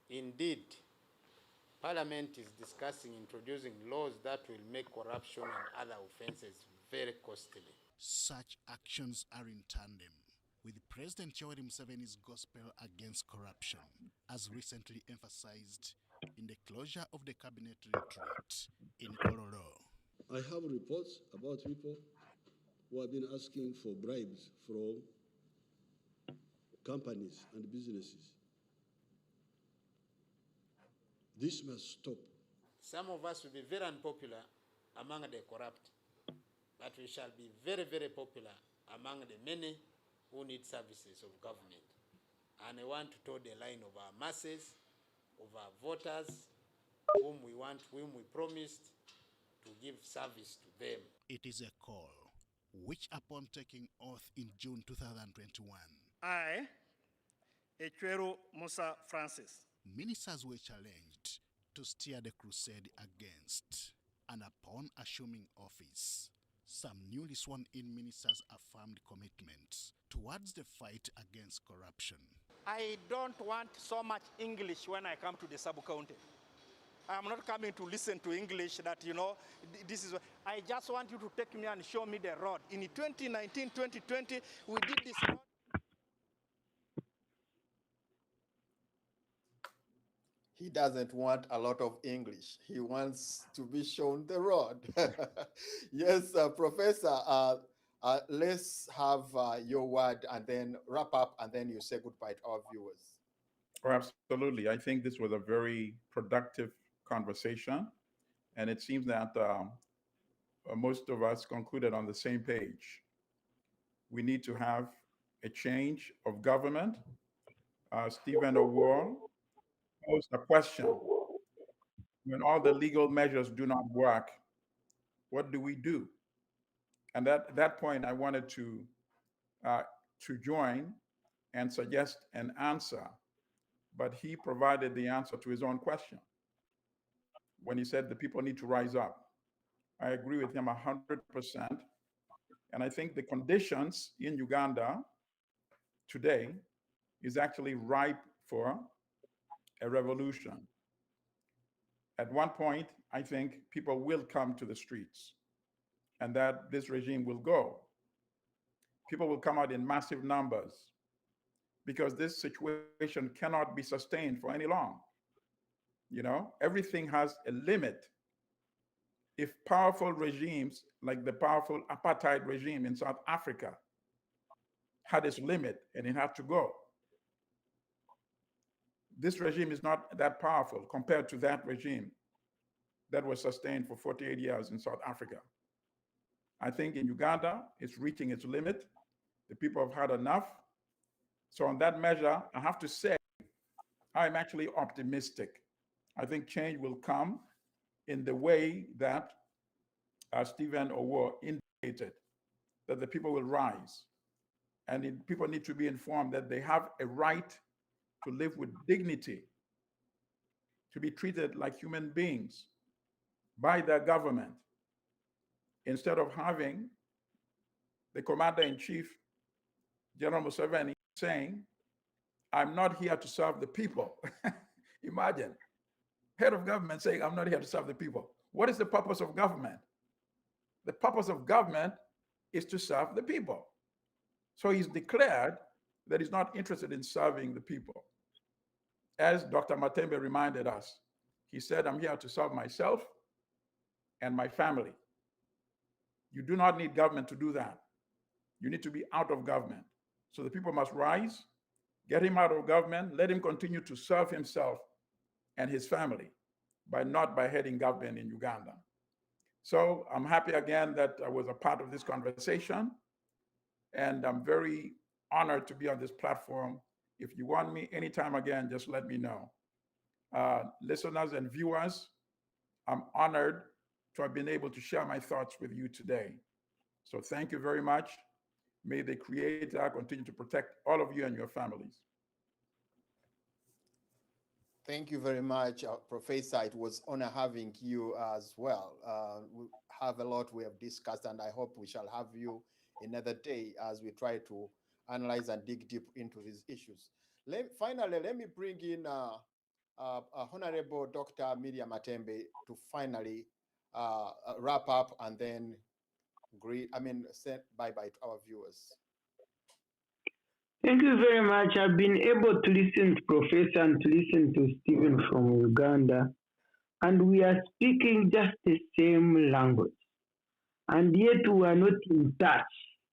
Indeed, Parliament is discussing introducing laws that will make corruption and other offenses very costly. Such actions are in tandem with President Yoweri Museveni's gospel against corruption, as recently emphasized in the closure of the cabinet retreat in Kololo. I have reports about people who have been asking for bribes from companies and businesses. This must stop. Some of us will be very unpopular among the corrupt, but we shall be very, very popular among the many who need services of government. And I want to toe the line of our masses, of our voters, whom we promised to give service to them. It is a call which, upon taking oath in June 2021, I, Echweru Musa Francis, ministers were challenged to steer the crusade against, and upon assuming office, some newly sworn-in ministers affirmed commitment towards the fight against corruption. I don't want so much English when I come to the sub-county. I'm not coming to listen to English that, this is. I just want you to take me and show me the road. In 2019, 2020, we did this road. He doesn't want a lot of English. He wants to be shown the road. Yes, Professor, let's have your word and then wrap up, and then you say goodbye to our viewers. Oh, absolutely. I think this was a very productive conversation, and it seems that most of us concluded on the same page. We need to have a change of government. Stephen O'Wall posed a question. When all the legal measures do not work, what do we do? And at that point, I wanted to join and suggest an answer, but he provided the answer to his own question when he said the people need to rise up. I agree with him 100%. And I think the conditions in Uganda today is actually ripe for a revolution. At one point, I think people will come to the streets and that this regime will go. People will come out in massive numbers because this situation cannot be sustained for any long. Everything has a limit. If powerful regimes like the powerful apartheid regime in South Africa had its limit and it had to go, this regime is not that powerful compared to that regime that was sustained for 48 years in South Africa. I think in Uganda, it's reaching its limit. The people have had enough. So on that measure, I have to say, I'm actually optimistic. I think change will come in the way that Stephen Owo indicated, that the people will rise. And people need to be informed that they have a right to live with dignity, to be treated like human beings by their government, instead of having the commander-in-chief, General Museveni, saying, I'm not here to serve the people. Imagine, head of government saying, I'm not here to serve the people. What is the purpose of government? The purpose of government is to serve the people. So he's declared that he's not interested in serving the people. As Dr. Matembe reminded us, he said, I'm here to serve myself and my family. You do not need government to do that. You need to be out of government. So the people must rise, get him out of government, let him continue to serve himself and his family. not by heading government in Uganda. So I'm happy again that I was a part of this conversation, and I'm very honored to be on this platform. If you want me anytime again, just let me know. Listeners and viewers, I'm honored to have been able to share my thoughts with you today. So thank you very much. May the Creator continue to protect all of you and your families. Thank you very much, Professor. It was an honor having you as well. We have a lot we have discussed, and I hope we shall have you another day as we try to analyze and dig deep into these issues. Finally, let me bring in Honorable Dr. Miriam Matembe to finally wrap up and then say bye-bye to our viewers. Thank you very much. I've been able to listen to Professor and to listen to Stephen from Uganda, and we are speaking just the same language. And yet we are not in touch.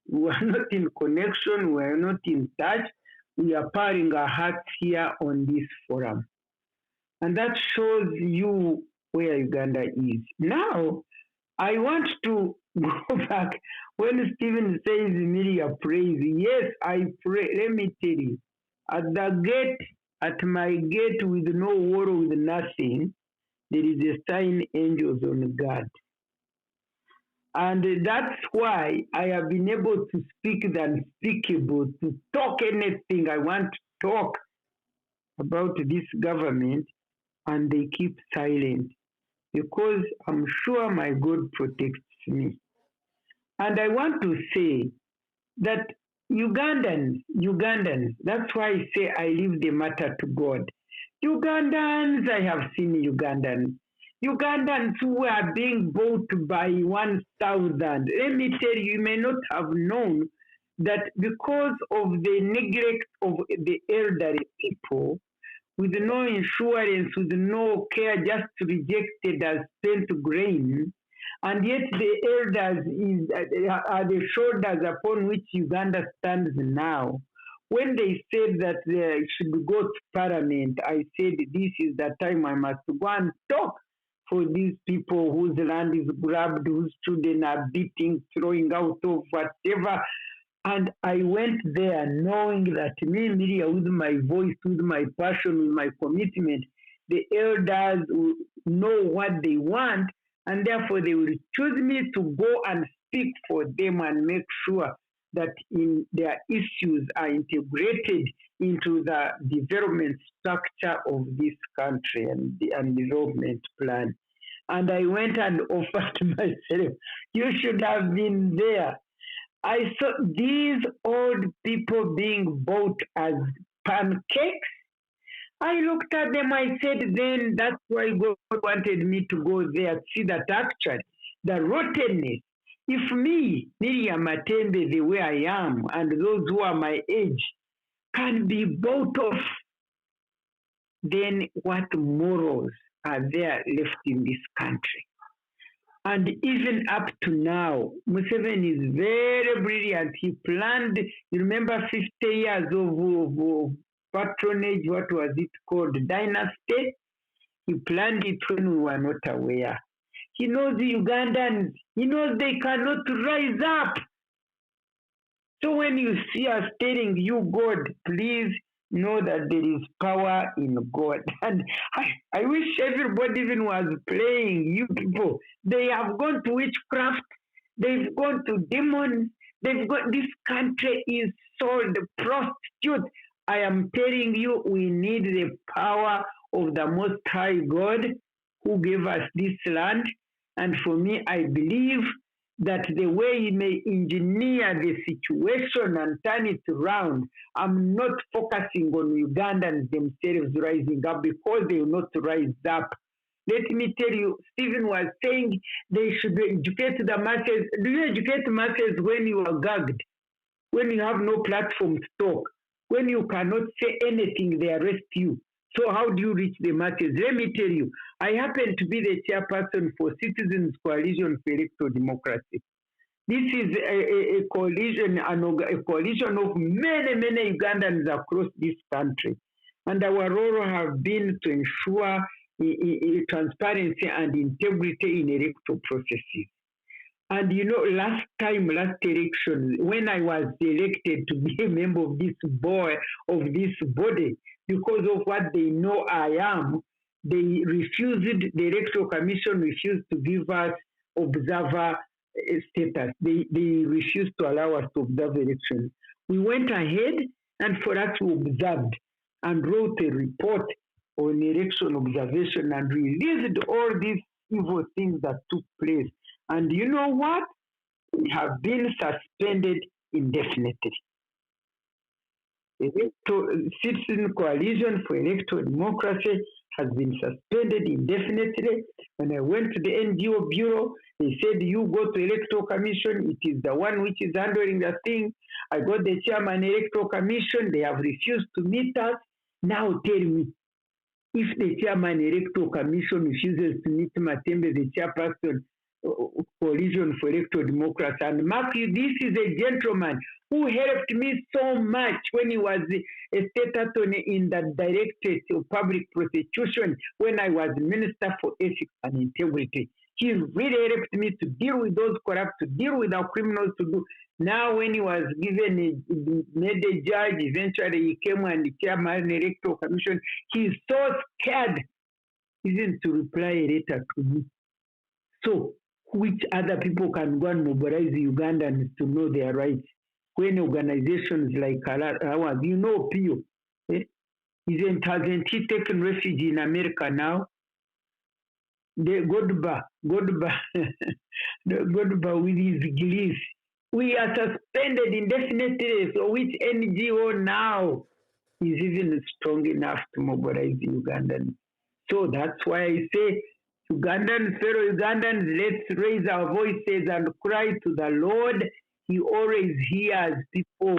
We are not in connection. We are not in touch. We are pouring our hearts here on this forum. And that shows you where Uganda is. Now, I want to go back. When Stephen says Emilia prays, yes, I pray. Let me tell you, at the gate, at my gate with no wall, with nothing, there is a sign, angels on guard. And that's why I have been able to speak the unspeakable, to talk anything I want to talk about this government, and they keep silent because I'm sure my God protects me. And I want to say that Ugandans, that's why I say I leave the matter to God. Ugandans, I have seen Ugandans who are being bought by 1,000. Let me tell you, you may not have known that because of the neglect of the elderly people, with no insurance, with no care, just rejected as spent grain, and yet the elders are the shoulders upon which Uganda stands now. When they said that they should go to Parliament, I said this is the time I must go and talk for these people whose land is grabbed, whose children are beating, throwing out of whatever. And I went there knowing that me, Miria, with my voice, with my passion, with my commitment, the elders will know what they want, and therefore they will choose me to go and speak for them and make sure that their issues are integrated into the development structure of this country and development plan. And I went and offered myself. You should have been there. I saw these old people being bought as pancakes. I looked at them, I said, then that's why God wanted me to go there, see that actually, the rottenness. If me, Miriam Matembe, the way I am, and those who are my age, can be bought off, then what morals are there left in this country? And even up to now, Museveni is very brilliant. He planned, you remember 50 years of patronage, what was it called, dynasty? He planned it when we were not aware. He knows the Ugandans. He knows they cannot rise up. So when you see us telling you, God, please know that there is power in God. And I wish everybody even was playing, you people. They have gone to witchcraft. They've gone to demons. They've got, this country is sold prostitute. I am telling you, we need the power of the Most High God who gave us this land. And for me, I believe that the way he may engineer the situation and turn it around, I'm not focusing on Ugandans themselves rising up because they will not rise up. Let me tell you, Stephen was saying they should educate the masses. Do you educate masses when you are gagged? When you have no platform to talk? When you cannot say anything, they arrest you. So how do you reach the masses? Let me tell you, I happen to be the chairperson for Citizens Coalition for Electoral Democracy. This is a coalition of many Ugandans across this country. And our role has been to ensure transparency and integrity in electoral processes. And last election, when I was elected to be a member of this body, because of what they know I am, the Electoral Commission refused to give us observer status. They refused to allow us to observe elections. We went ahead, and for us, we observed and wrote a report on election observation and released all these evil things that took place. And you know what? We have been suspended indefinitely. Citizen Coalition for Electoral Democracy has been suspended indefinitely. When I went to the NGO Bureau, they said, you go to Electoral Commission, it is the one which is handling the thing. I got the chairman Electoral Commission, they have refused to meet us. Now tell me, if the chairman Electoral Commission refuses to meet Matembe, the chairperson, Coalition for Electoral Democracy, and mark you, this is a gentleman who helped me so much when he was a state attorney in the Directorate of Public Prosecution when I was Minister for Ethics and Integrity. He really helped me to deal with those corrupt, to deal with our criminals, to do. Now, when he was made a judge, eventually he came and the chairman Electoral Commission, he's so scared even to reply a letter to me. So, which other people can go and mobilize the Ugandans to know their rights? When organizations like ours, Pio, hasn't he taken refuge in America now? The Godba with his gliss. We are suspended indefinitely, so which NGO now is even strong enough to mobilize the Ugandans? So that's why I say, Ugandans, fellow Ugandans, let's raise our voices and cry to the Lord. He always hears people.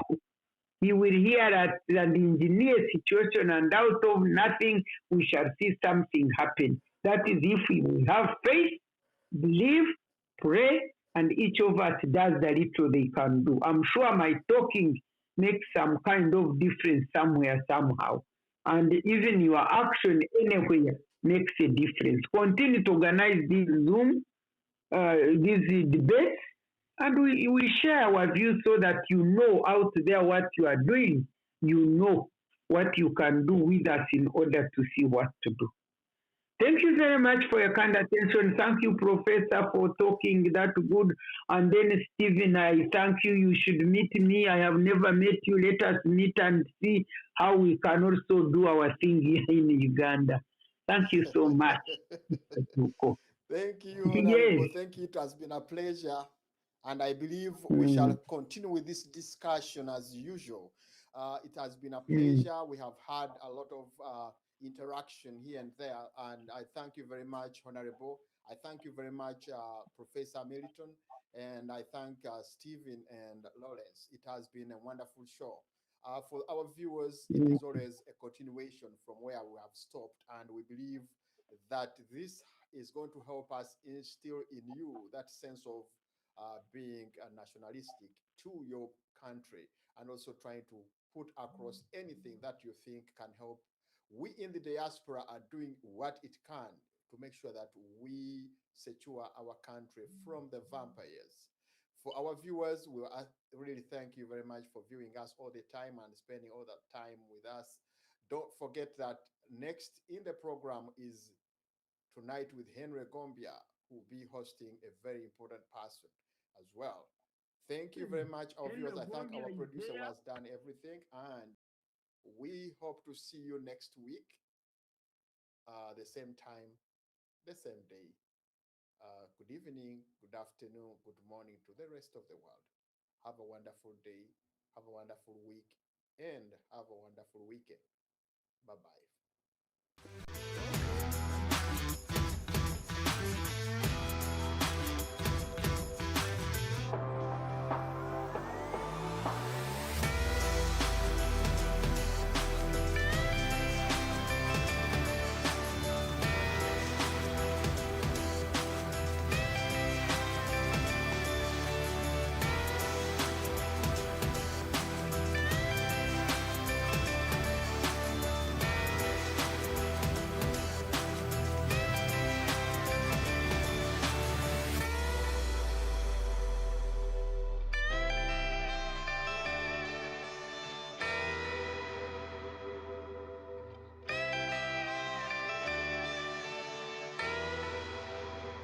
He will hear us and engineer a situation, and out of nothing, we shall see something happen. That is if we have faith, believe, pray, and each of us does the little they can do. I'm sure my talking makes some kind of difference somewhere, somehow. And even your action anywhere makes a difference. Continue to organize these Zoom, these debates, and we share our views so that you know out there what you are doing. You know what you can do with us in order to see what to do. Thank you very much for your kind attention. Thank you, Professor, for talking that good. And then, Stephen, I thank you. You should meet me. I have never met you. Let us meet and see how we can also do our thing here in Uganda. Thank you so much. Thank you, Honorable. Yes. Thank you. It has been a pleasure. And I believe we shall continue with this discussion as usual. It has been a pleasure. We have had a lot of interaction here and there. And I thank you very much, Honorable. I thank you very much, Professor Milton. And I thank Stephen and Lawrence. It has been a wonderful show. For our viewers, it is always a continuation from where we have stopped. And we believe that this is going to help us instill in you that sense of being nationalistic to your country, and also trying to put across anything that you think can help. We in the diaspora are doing what it can to make sure that we secure our country from the vampires. For our viewers, we really thank you very much for viewing us all the time and spending all that time with us. Don't forget that next in the program is Tonight with Henry Gombia, who will be hosting a very important person as well. Thank you very much, our viewers. I thank our producer who has done everything, and we hope to see you next week, the same time, the same day. Good evening, good afternoon, good morning to the rest of the world. Have a wonderful day, have a wonderful week, and have a wonderful weekend. Bye-bye.